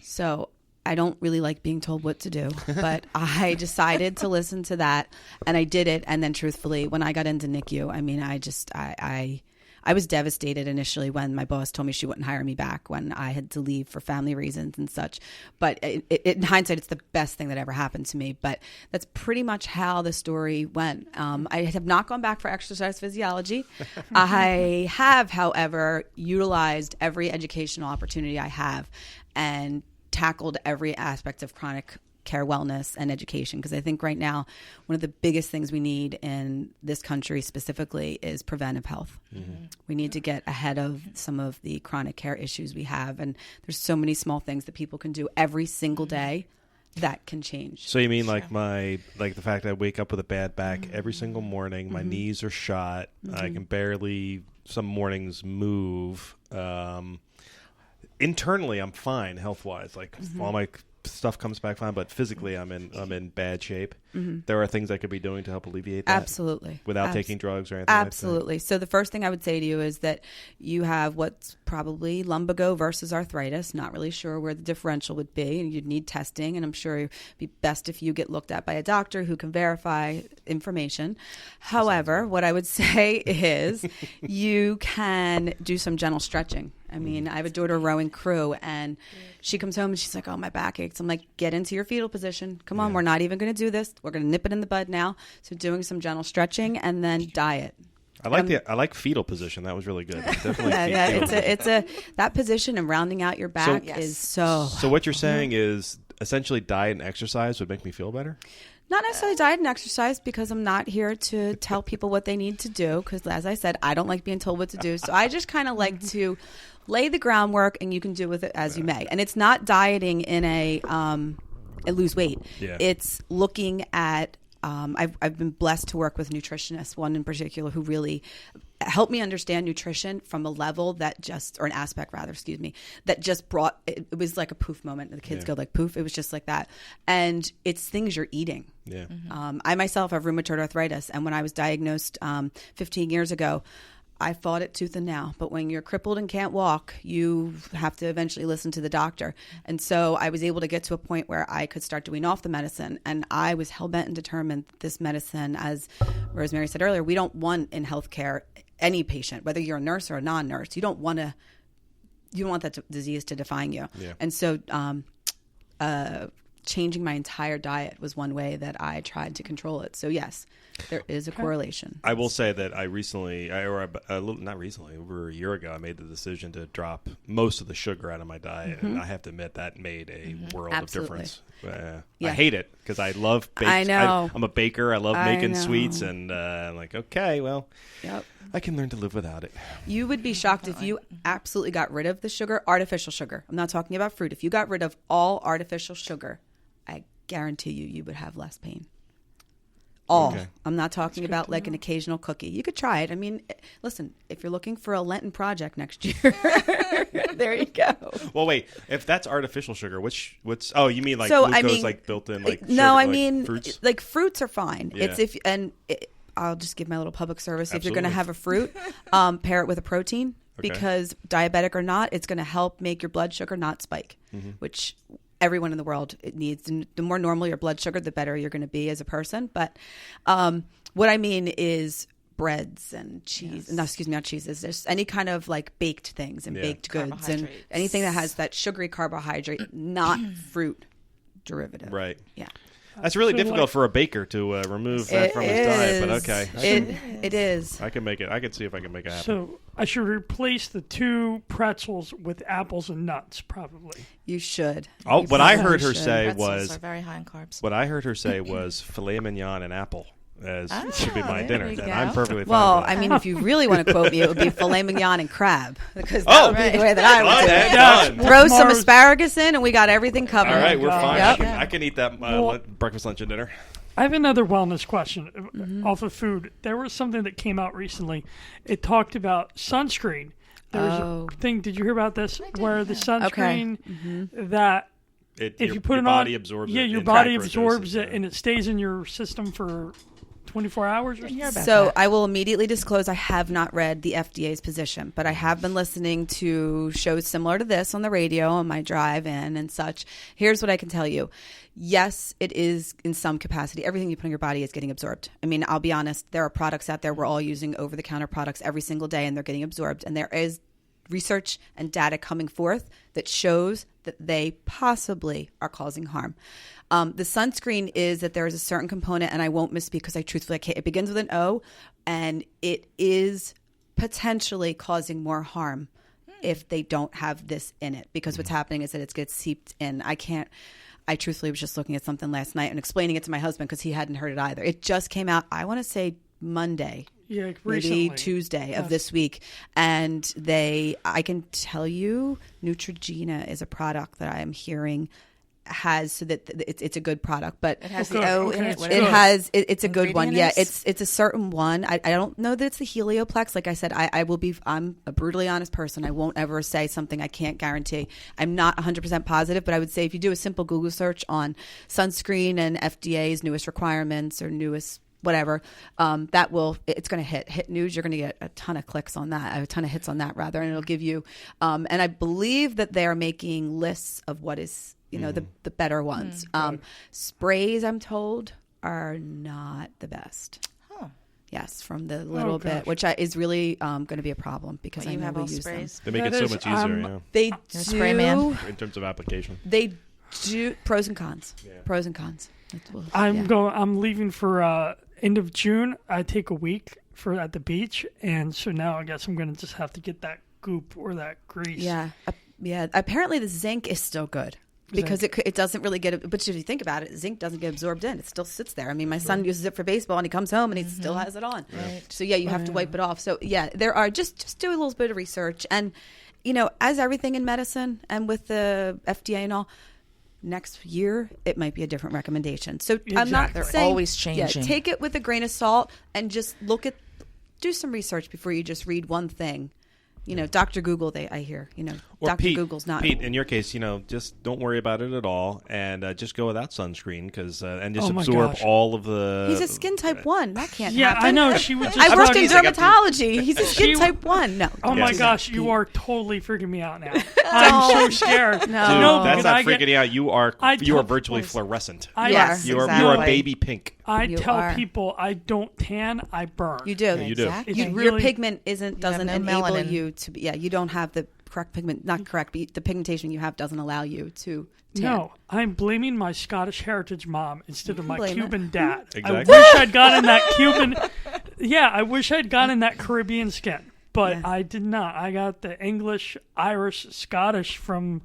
So I don't really like being told what to do, but I decided to listen to that and I did it. And then truthfully, when I got into NICU, I mean, I was devastated initially when my boss told me she wouldn't hire me back when I had to leave for family reasons and such. But in hindsight, it's the best thing that ever happened to me. But that's pretty much how the story went. I have not gone back for exercise physiology. I have, however, utilized every educational opportunity I have and tackled every aspect of chronic care, wellness, and education. Because I think right now, one of the biggest things we need in this country specifically is preventive health. Mm-hmm. We need to get ahead of some of the chronic care issues we have. And there's so many small things that people can do every single day that can change. So you mean like the fact that I wake up with a bad back every single morning, my knees are shot, I can barely some mornings move. Internally, I'm fine health-wise. Like all my stuff comes back fine, but physically I'm in bad shape. There are things I could be doing to help alleviate that. Absolutely. Without taking drugs or anything Absolutely. like that. So the first thing I would say to you is that you have what's probably lumbago versus arthritis. Not really sure where the differential would be, and you'd need testing, and I'm sure it'd be best if you get looked at by a doctor who can verify information. However, what I would say is you can do some gentle stretching. I mean, I have a daughter rowing crew, and she comes home and she's like, oh, my back aches. I'm like, get into your fetal position. Come on, we're not even going to do this. We're going to nip it in the bud now. So doing some gentle stretching and then diet. I like fetal position. That was really good. Definitely. It's that position and rounding out your back is so. So what you're saying is essentially diet and exercise would make me feel better? Not necessarily diet and exercise, because I'm not here to tell people what they need to do. Because as I said, I don't like being told what to do. So I just kind of like to lay the groundwork, and you can do with it as you may. And it's not dieting in a lose weight. Yeah. It's looking at. I've been blessed to work with nutritionists, one in particular who really helped me understand nutrition from a level that just, or an aspect rather, that just brought, it was like a poof moment. The kids go like poof. It was just like that. And it's things you're eating. Yeah. I myself have rheumatoid arthritis. And when I was diagnosed 15 years ago, I fought it tooth and nail. But when you're crippled and can't walk, you have to eventually listen to the doctor. And so I was able to get to a point where I could start doing off the medicine. And I was hell-bent and determined that this medicine, as Rosemary said earlier, we don't want in healthcare any patient, whether you're a nurse or a non-nurse, you don't want that disease to define you. Yeah. And so changing my entire diet was one way that I tried to control it. So yes, there is a correlation. I will say that not recently, over a year ago, I made the decision to drop most of the sugar out of my diet, and I have to admit that made a world of difference. I hate it because I love baking. I know. I'm a baker. I love making sweets, and I'm like, okay, well, I can learn to live without it. You would be shocked if you absolutely got rid of the sugar, artificial sugar. I'm not talking about fruit. If you got rid of all artificial sugar, I guarantee you would have less pain. Okay. I'm not talking about like an occasional cookie. You could try it. I mean, listen, if you're looking for a Lenten project next year, there you go. Well, wait, if that's artificial sugar, you mean like glucose, like built in, like no, sugar, I mean fruits? Like fruits are fine. Yeah. I'll just give my little public service. Absolutely. If you're going to have a fruit, pair it with a protein because diabetic or not, it's going to help make your blood sugar not spike, which everyone in the world it needs. The more normal your blood sugar, the better you're going to be as a person. But what I mean is breads and cheese. No, excuse me, not cheeses. There's any kind of like baked things and baked goods and anything that has that sugary carbohydrate, not fruit derivative. Right. Yeah. That's really difficult for a baker to remove that from his diet, but okay. It is. I can make it. I can see if I can make it happen. So I should replace the 2 pretzels with apples and nuts, probably. You should. What I heard her say pretzels are very high in carbs. What I heard her say was filet mignon and apple should be my dinner. And I'm perfectly fine Well, with that. I mean, if you really want to quote me, it would be filet mignon and crab. Because that would be the way that I would do it. Throw some asparagus in, and we got everything covered. All right, we're fine. Yep. I can eat that breakfast, lunch, and dinner. I have another wellness question off of food. There was something that came out recently. It talked about sunscreen. There was a thing. Did you hear about this? Where the sunscreen that if you put your it body on, absorbs yeah, it your in body microdoses, absorbs it and it stays in your system for 24 hours or something? So I will immediately disclose I have not read the FDA's position, but I have been listening to shows similar to this on the radio on my drive in and such. Here's what I can tell you. Yes, it is in some capacity. Everything you put in your body is getting absorbed. I mean, I'll be honest. There are products out there. We're all using over-the-counter products every single day, and they're getting absorbed. And there is research and data coming forth that shows that they possibly are causing harm. The sunscreen is that there is a certain component, and I won't misspeak because I can't. It begins with an O, and it is potentially causing more harm if they don't have this in it. Because what's happening is that it gets seeped in. I truthfully was just looking at something last night and explaining it to my husband because he hadn't heard it either. It just came out, I want to say Monday. Yeah, maybe recently. Tuesday of this week. And I can tell you, Neutrogena is a product that I am hearing has, so that it's a good product, but It has the O in it. It's a good one. Yeah, Ingredient it's a certain one. I don't know that it's the Helioplex. Like I said, I'm a brutally honest person. I won't ever say something I can't guarantee. I'm not 100% positive, but I would say if you do a simple Google search on sunscreen and FDA's newest requirements or newest whatever, it's going to hit news. You're going to get a ton of clicks on that, a ton of hits on that rather, and it'll give you, and I believe that they are making lists of what is, the better ones. Sprays, I'm told, are not the best. Huh. Yes, from the little bit, which is really going to be a problem because I you know have we all use sprays. They make That it so is, much easier. Yeah. They You're a do. spray man. In terms of application. They do pros and cons. Yeah. Pros and cons. I'm leaving for end of June. I take a week at the beach, and so now I guess I'm going to just have to get that goop or that grease. Yeah. Apparently the zinc is still good. Because it doesn't really get, but if you think about it, zinc doesn't get absorbed in. It still sits there. I mean, my son uses it for baseball, and he comes home and he still has it on. Right. So you have to wipe it off. So there are just do a little bit of research, and as everything in medicine and with the FDA and all, next year it might be a different recommendation. So I'm not Exactly. saying Always changing. take it with a grain of salt and just do some research before you just read one thing. Dr. Google, I hear, Or Dr. Pete, Google's not. Pete, in your case, just don't worry about it at all, and just go without sunscreen and just absorb gosh. all of the. He's a skin type 1. That can't Yeah, happen. I know. She was just I worked in I got the- dermatology. He's a skin type 1. No. Oh Yeah. my gosh, you are totally freaking me out now. I'm so scared. No. Dude, No, that's because not I freaking get- you out. You are I you are tell virtually people- fluorescent. Yes, You are exactly. baby pink. I You tell are. people I don't tan, I burn. You do. You do. Exactly. It's Your really- pigment doesn't have no enable melanin. you to be. Yeah, you don't have the correct pigment. Not correct, but the pigmentation you have doesn't allow you to tan. No, I'm blaming my Scottish heritage mom instead of my blame Cuban dad. I Exactly. wish I'd gotten that Cuban. Yeah, I wish I'd gotten that Caribbean skin, but I did not. I got the English, Irish, Scottish from.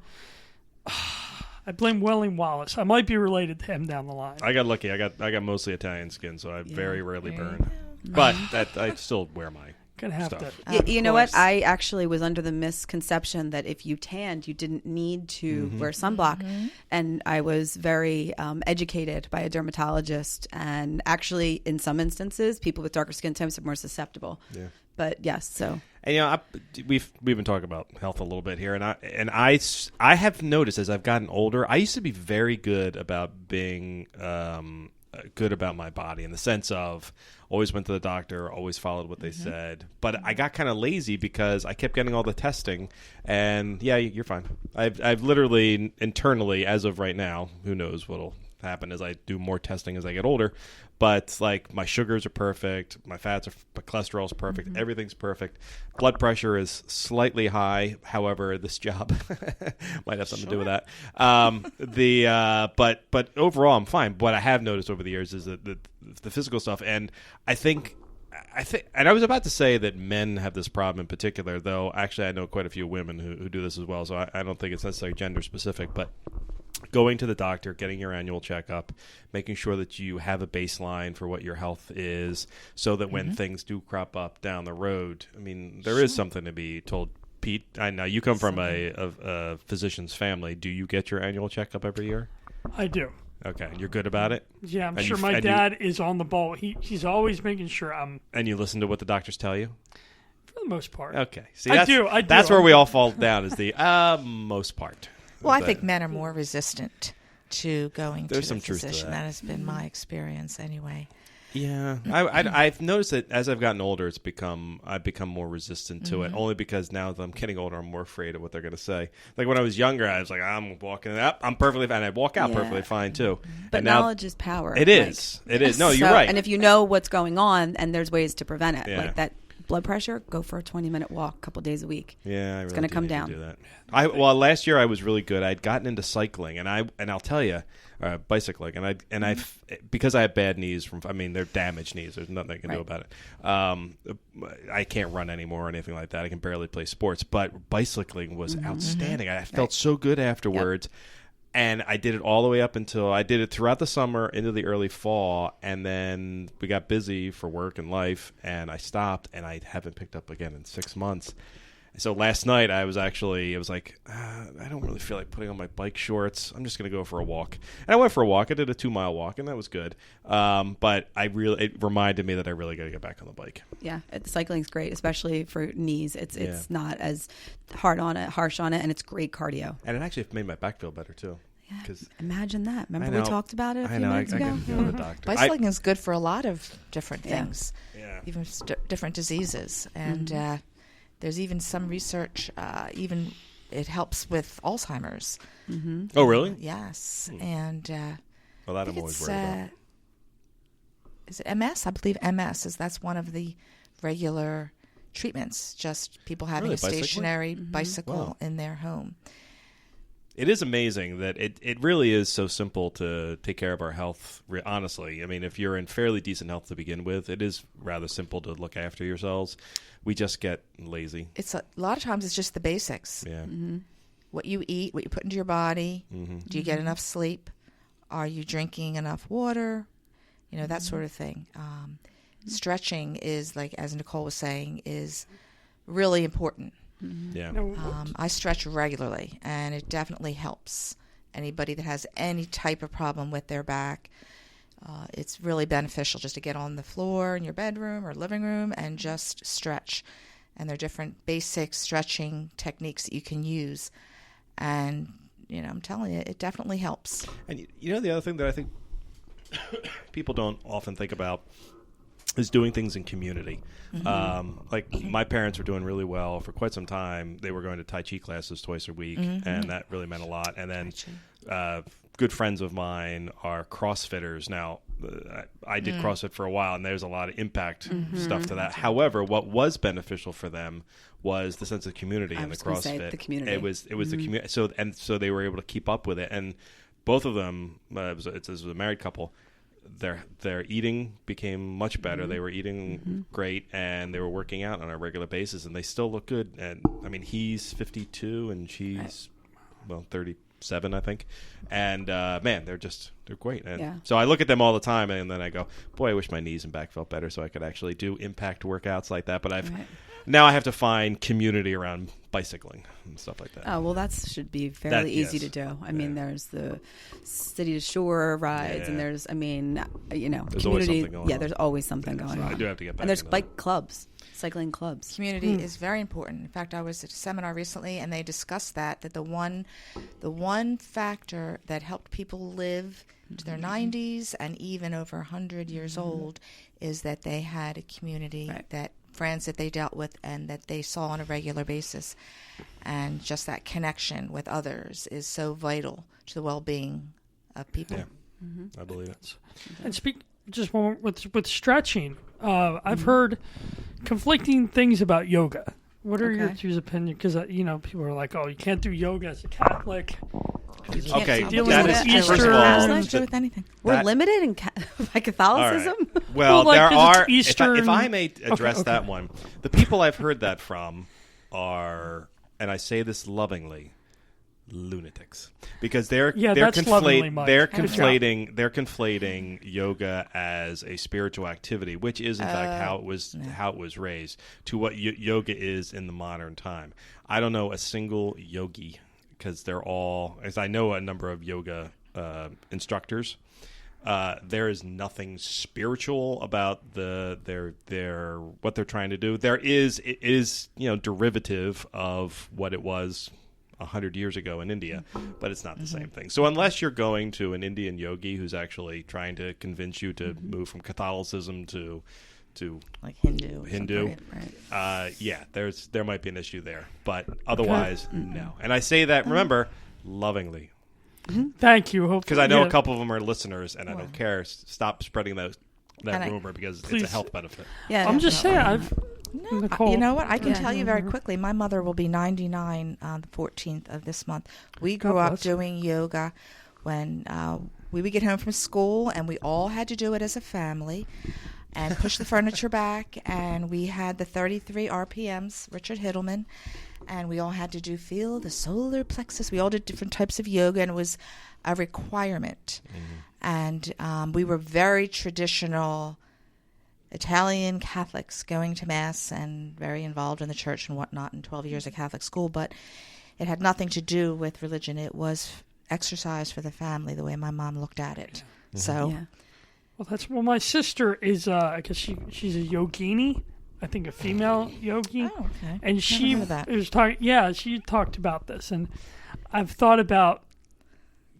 I blame William Wallace. I might be related to him down the line. I got lucky. I got mostly Italian skin, so I very rarely burn. But I still wear my Gonna have stuff. to. You know what? I actually was under the misconception that if you tanned, you didn't need to wear sunblock. And I was very educated by a dermatologist. And actually, in some instances, people with darker skin types are more susceptible. Yeah. But yes, so. And we've been talking about health a little bit here, and I have noticed as I've gotten older, I used to be very good about being good about my body in the sense of always went to the doctor, always followed what they said. But I got kind of lazy because I kept getting all the testing, and you're fine. I've literally internally, as of right now, who knows what'll happen as I do more testing as I get older. But like my sugars are perfect, my cholesterol is perfect, everything's perfect. Blood pressure is slightly high. However, this job might have something to do with that. But overall, I'm fine. What I have noticed over the years is that the physical stuff, and I think, and I was about to say that men have this problem in particular, though. Actually, I know quite a few women who do this as well. So I don't think it's necessarily gender specific, but going to the doctor, getting your annual checkup, making sure that you have a baseline for what your health is, so that when things do crop up down the road, I mean, there is something to be told. Pete, I know you come from a physician's family. Do you get your annual checkup every year? I do. Okay, you're good about it? Yeah, I'm And sure you- my and you- dad is on the ball. He's always making sure I'm, And you listen to what the doctors tell you? for the most part. Okay. See, I that's, do. That's where we all fall down is the most part. Well, I But- think men are more resistant to going There's to some the truth to physician. that. That has been my experience anyway. Yeah, I've noticed that as I've gotten older, I've become more resistant to it. Only because now that I'm getting older, I'm more afraid of what they're going to say. Like when I was younger, I was like, I'm walking up, I'm perfectly fine. I'd walk out Yeah. perfectly fine too. But And now knowledge is power. it is. It is. No, you're So- right. And if you know what's going on, and there's ways to prevent it, Yeah. like that blood pressure, go for a 20-minute walk a couple days a week. Yeah, I It's really gonna do come need to down. do that. Last year I was really good. I'd gotten into cycling, and I'll tell you, bicycling, and I because I have bad knees they're damaged knees. There's nothing I can do Right. about it. I can't run anymore or anything like that. I can barely play sports, but bicycling was outstanding. I felt so good afterwards. And I did it all the way up until I did it throughout the summer into the early fall, and then we got busy for work and life, and I stopped, and I haven't picked up again in 6 months. So last night it was like, I don't really feel like putting on my bike shorts. I'm just going to go for a walk. And I went for a walk. I did a 2-mile walk, and that was good. But it reminded me that I really got to get back on the bike. Yeah, cycling's great, especially for knees. It's not as harsh on it, and it's great cardio. And it actually made my back feel better too. Yeah, 'Cause imagine that. I Remember we know. talked about it a I few know. minutes I ago? can go to the doctor. Bicycling is good for a lot of different Yeah. things, Yeah. even different diseases. And there's even some research, even it helps with Alzheimer's. Oh, really? Yes. And Well, that I I'm think always it's, worried about. is it MS? I believe MS that's one of the regular treatments, just people having Really? a stationary Mm-hmm. bicycle Wow. in their home. It is amazing that it really is so simple to take care of our health, honestly. I mean, if you're in fairly decent health to begin with, it is rather simple to look after yourselves. We just get lazy. It's a lot of times it's just the basics. Yeah. What you eat, what you put into your body. Mm-hmm. Do you get enough sleep? Are you drinking enough water? That sort of thing. Stretching is, like as Nicole was saying, is really important. Yeah. I stretch regularly, and it definitely helps anybody that has any type of problem with their back. It's really beneficial just to get on the floor in your bedroom or living room and just stretch. And there are different basic stretching techniques that you can use. And, I'm telling you, it definitely helps. And the other thing that I think people don't often think about is doing things in community. Like my parents were doing really well for quite some time. They were going to Tai Chi classes twice a week, and that really meant a lot. And then good friends of mine are CrossFitters. Now, I did CrossFit for a while, and there's a lot of impact stuff to that. However, what was beneficial for them was the sense of community in the was gonna say, CrossFit. the community. It was the community. So they were able to keep up with it, and both of them, it was a married couple. Their eating became much better. They were eating great, and they were working out on a regular basis, and they still look good. And I mean, he's 52 and she's 37, I think. And man, they're great. And so I look at them all the time, and then I go, boy, I wish my knees and back felt better so I could actually do impact workouts like that. But now I have to find community around bicycling and stuff like that. Oh, well, that should be fairly easy to do. I mean, there's the city to shore rides, and there's, there's community. always something going on. There's always something going So on. I do have to get back And there's into bike clubs, cycling clubs. Community is very important. In fact, I was at a seminar recently, and they discussed that the one factor that helped people live to their 90s and even over 100 years old is that they had a community, that friends that they dealt with and that they saw on a regular basis. And just that connection with others is so vital to the well-being of people. Yeah, I believe it. And just one more, with stretching, I've heard conflicting things about yoga. What are your two's opinion? Because people are like, "Oh, you can't do yoga as a Catholic." Okay, dealing that with is Easter first of and- all. Has nothing to do with anything. We're limited in by Catholicism. All right. Well, Well, like, there 'cause are. it's Eastern- If I may address okay. that one, the people I've heard that from are, and I say this lovingly, lunatics, because they're that's lovingly, Mike. they're Good job. conflating yoga as a spiritual activity, which is in fact how it was raised, to what yoga is in the modern time. I don't know a single yogi, because they're all, as I know a number of yoga instructors. There is nothing spiritual about their what they're trying to do. It is derivative of what it was 100 years ago in India, but it's not the same thing. So unless you're going to an Indian yogi who's actually trying to convince you to move from Catholicism to like Hindu, right? There might be an issue there, but otherwise, no. And I say that, remember, lovingly. Thank you. Because I know a couple of them are listeners, and I don't care. Stop spreading that rumor because please. it's a health benefit. Yeah, I'm just saying. Nicole. You know what? I can tell you very quickly. My mother will be 99 on the 14th of this month. We grew up doing yoga when we would get home from school, and we all had to do it as a family and push the furniture back. And we had the 33 RPMs, Richard Hittleman, and we all had to feel the solar plexus. We all did different types of yoga, and it was a requirement. And we were very traditional Italian Catholics, going to Mass and very involved in the church and whatnot, and 12 years of Catholic school, but it had nothing to do with religion. It was exercise for the family, the way my mom looked at it. So, Well, my sister is, I guess she's a yogini, I think a female yogi. Oh, okay. And she heard of that. was talking, she talked about this, and I've thought about,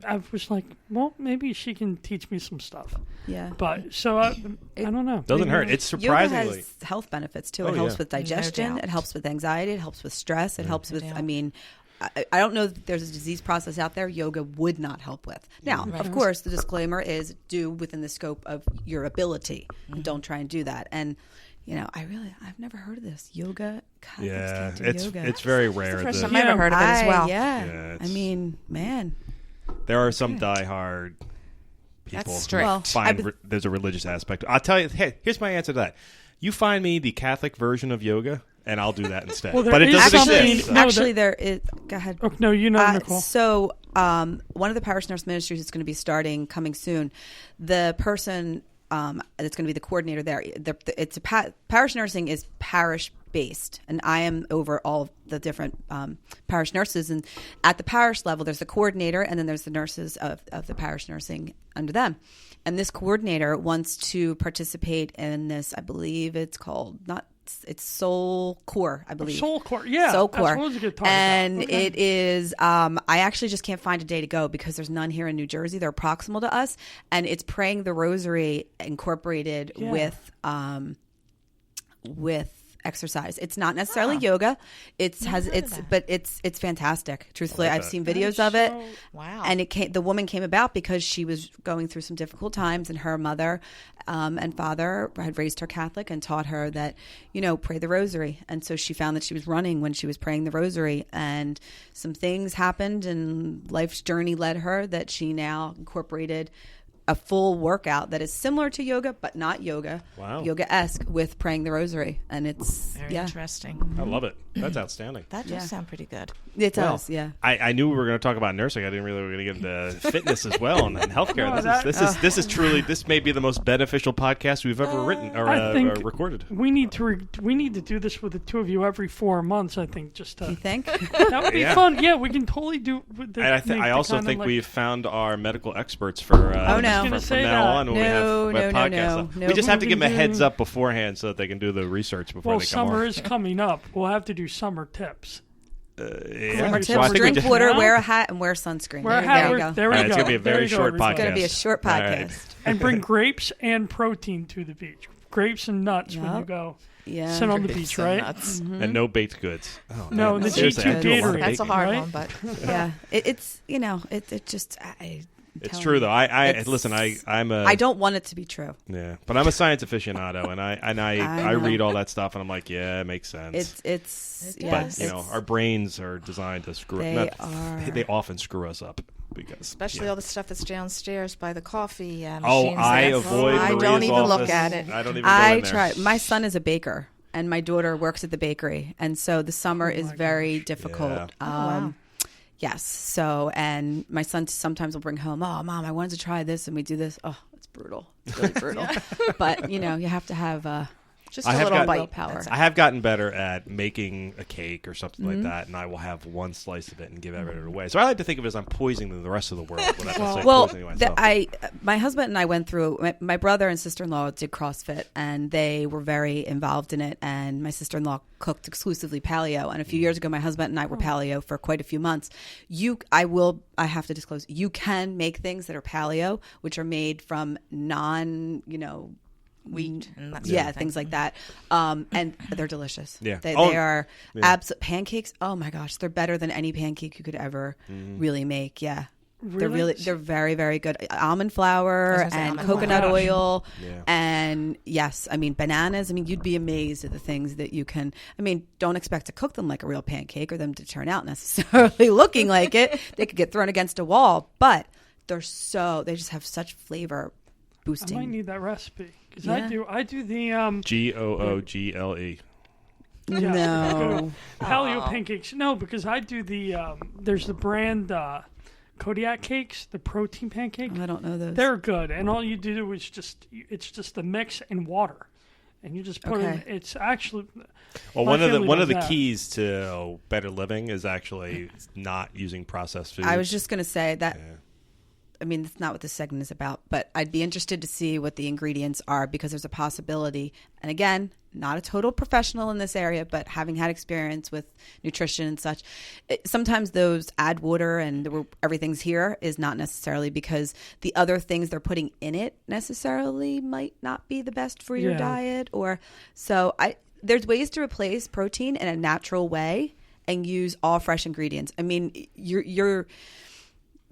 I was like, well, maybe she can teach me some stuff. Yeah. But, so I don't know. Doesn't hurt. It's surprisingly. Yoga has health benefits, too. It helps with digestion. It helps with anxiety. It helps with stress. It helps with, I don't know that there's a disease process out there yoga would not help with. Now, of course, the disclaimer is do within the scope of your ability. And don't try and do that. And, I've never heard of this. Yoga, Catholics can't do yoga. It's very rare. It's the first time I've ever heard of it as well. I mean, man. There are some diehard people That's strict. who find there's a religious aspect. I'll tell you, hey, here's my answer to that. You find me the Catholic version of yoga, and I'll do that instead. Well, but it doesn't exist. Actually, there is. Go ahead. Oh, no, Nicole. So, one of the Parish Nurse Ministries is going to be starting coming soon. The person that's going to be the coordinator there, it's Parish Nursing is parish based, and I am over all of the different parish nurses. And at the parish level, there's the coordinator, and then there's the nurses of the parish nursing under them. And this coordinator wants to participate in this. I believe it's called it's Soul Core, I believe. Soul Core, yeah. Soul Core. That's what I was going to talk and about. Okay. it is, I actually just can't find a day to go because there's none here in New Jersey. They're proximal to us. And it's praying the rosary incorporated with exercise. It's not necessarily yoga. It's fantastic. Truthfully, I've seen videos of it. Wow. And the woman came about because she was going through some difficult times, and her mother and father had raised her Catholic and taught her that, pray the rosary. And so she found that she was running when she was praying the rosary, and some things happened, and life's journey led her that she now incorporated a full workout that is similar to yoga, but not yoga. Wow. Yoga-esque with praying the rosary. And it's Very interesting. I love it. That's outstanding. That does sound pretty good. It does, yeah. I knew we were going to talk about nursing. I didn't really we were going to get into fitness as well and healthcare. This is truly, this may be the most beneficial podcast we've ever written or recorded. We need to do this with the two of you every 4 months. I think just to, You think? that would be fun. Yeah, we can totally do. I also think we've found our medical experts for from now on when we have podcasts. No. We just have to give them a heads up beforehand so that they can do the research before they come on. Summer is coming up. We'll have to do summer tips. Summer tips, drink water, wear a hat, and wear sunscreen. Wear a hat. There you go. There we go. It's going to be a very short podcast. It's going to be a short podcast. Right. And bring grapes and protein to the beach. Grapes and nuts when you go. Yeah. Sit on the beach, right? Mm-hmm. And no baked goods. Oh, no, man. the Seriously, I G2 do a lot of Gatorade. That's a baking. hard right? one, but Yeah. It just... It's true though. I listen. I'm a. I don't want it to be true. Yeah, but I'm a science aficionado, and I read all that stuff, and I'm like, yeah, it makes sense. But our brains are designed to screw. They often screw us up because especially all the stuff that's downstairs by the coffee machines. I avoid. I Maria's don't even office. look at it. I don't even. Go in there. try. My son is a baker, and my daughter works at the bakery, and so the summer is very difficult. Yeah. Yes. So, and my son sometimes will bring home, oh, Mom, I wanted to try this, and we do this. Oh, it's brutal. It's really brutal. But, you have to have Just I a have little gotten- willpower. I have gotten better at making a cake or something like that, and I will have one slice of it and give everything away. So I like to think of it as I'm poisoning the rest of the world. When I say Well, poisoning myself. my husband and I went through. My brother and sister-in-law did CrossFit, and they were very involved in it. And my sister-in-law cooked exclusively paleo. And a few years ago, my husband and I were paleo for quite a few months. I have to disclose, you can make things that are paleo, which are made from Wheat and that yeah, things like that, and they're delicious. Yeah. They Oh, are yeah. pancakes. Oh my gosh, they're better than any pancake you could ever really make. Yeah, Really? they're very, very good. Almond flour I was gonna say and almond coconut flour. oil, Yeah. and yes, I mean bananas. I mean, you'd be amazed at the things that you can. I mean, don't expect to cook them like a real pancake or them to turn out necessarily looking like it. They could get thrown against a wall, but they just have such flavor I boosting. might need that recipe because Yeah. I do the GOOGLE. No. paleo pancakes. No, because I do the there's the brand Kodiak cakes, the protein pancake. I don't know those. They're good, and all you do is it's just the mix and water, and you just put Okay. it. It's actually Well, my one of family the does that. keys to better living is actually not using processed food. I was just going to say that. Yeah. I mean, that's not what this segment is about, but I'd be interested to see what the ingredients are because there's a possibility. And again, not a total professional in this area, but having had experience with nutrition and such, sometimes those add water and everything's here is not necessarily because the other things they're putting in it necessarily might not be the best for your Yeah. diet. There's ways to replace protein in a natural way and use all fresh ingredients. I mean,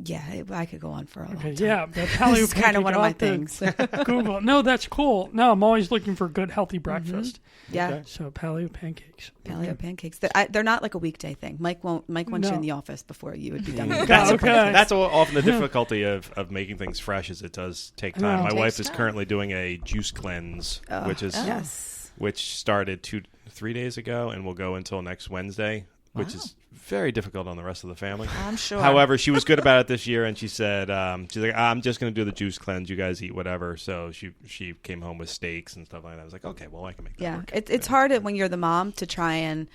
yeah, I could go on for a long time. yeah, the paleo This is kind of pancake, one of I'll my have to things. Google. No, that's cool. No, I'm always looking for good healthy breakfast. Yeah, Okay. So paleo pancakes. paleo pancakes. They're not like a weekday thing. Mike wants you No. in the office before you would be done. With Yeah, the okay. That's often the difficulty of making things fresh is it does take time. No. My It wife takes is time. currently doing a juice cleanse, Yes. which started 3 days ago and will go until next Wednesday, which is very difficult on the rest of the family. I'm sure. However, she was good about it this year, and she said, she's like, I'm just going to do the juice cleanse. You guys eat whatever. So she came home with steaks and stuff like that. I was like, okay, well, I can make that Yeah, work. it's hard when you're the mom to try and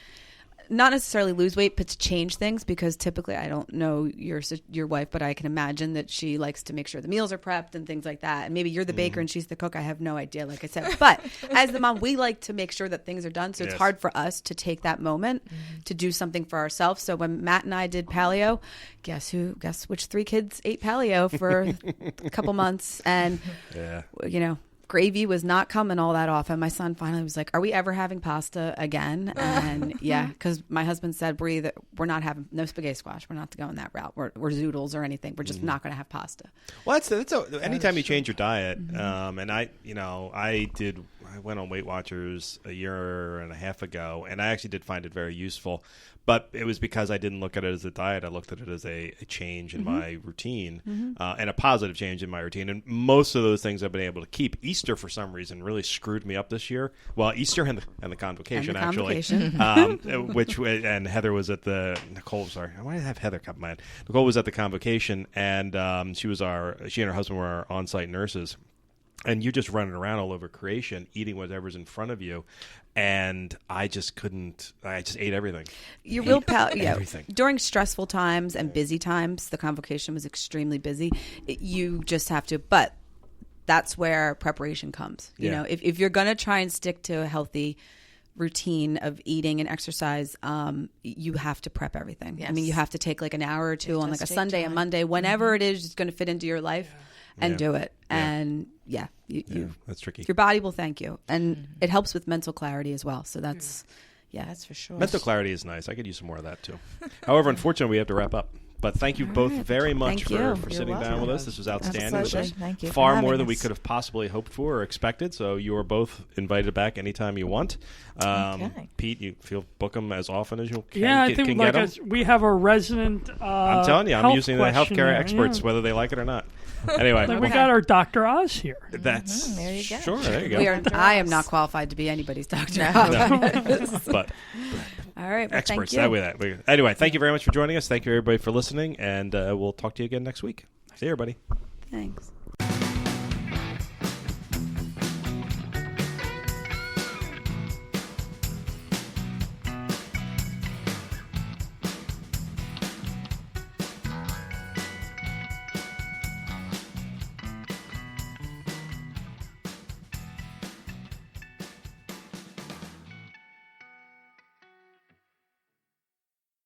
not necessarily lose weight, but to change things because typically I don't know your wife, but I can imagine that she likes to make sure the meals are prepped and things like that. And maybe you're the baker and she's the cook. I have no idea, like I said. But as the mom, we like to make sure that things are done. So it's Yes. hard for us to take that moment to do something for ourselves. So when Matt and I did paleo, guess which 3 kids ate paleo for a couple months, and Yeah. gravy was not coming all that often. My son finally was like, "Are we ever having pasta again?" And yeah, because my husband said we're not having no spaghetti squash. We're not going that route. We're zoodles or anything. We're just not going to have pasta. Well, anytime you change your diet, and I went on Weight Watchers a year and a half ago, and I actually did find it very useful. But it was because I didn't look at it as a diet. I looked at it as a change in my routine and a positive change in my routine. And most of those things I've been able to keep. Easter, for some reason, really screwed me up this year. Well, Easter and the convocation, actually. And Heather was at Nicole, sorry. Why did I have Heather come to mind? Nicole was at the convocation, and she and her husband were our on-site nurses. And you're just running around all over creation, eating whatever's in front of you. And I just couldn't. I just ate everything. Your willpower, everything. During stressful times and busy times, the convocation was extremely busy. You just have to, but that's where preparation comes. You Yeah. know, if you're going to try and stick to a healthy routine of eating and exercise, you have to prep everything. I mean, Yes. you have to take like an hour or two on like a does take Sunday, a time. Monday, whenever it is going to fit into your life, and Yeah. do it. Yeah. And yeah, you That's tricky. your body will thank you, and it helps with mental clarity as well. So that's That's for sure. Mental clarity is nice. I could use some more of that too. However, unfortunately, we have to wrap up. But thank you both very much Thank you. for You're sitting down welcome. with us. This was outstanding. That's a This was pleasure. Thank you for far having more than we us. could have possibly hoped for or expected. So you are both invited back anytime you want. Okay. Pete, you book them as often as you can. Yeah, I can think get like 'em. we have a resident. I'm telling you, I'm health using the healthcare questionnaire, experts, yeah. whether they like it or not. Anyway, Like we got our Dr. Oz here. that's there you go. Sure, there you go. I am not qualified to be anybody's doctor. But All right, well, experts, thank you. that way. Anyway, thank you very much for joining us. Thank you, everybody, for listening, and we'll talk to you again next week. See you, everybody. Thanks.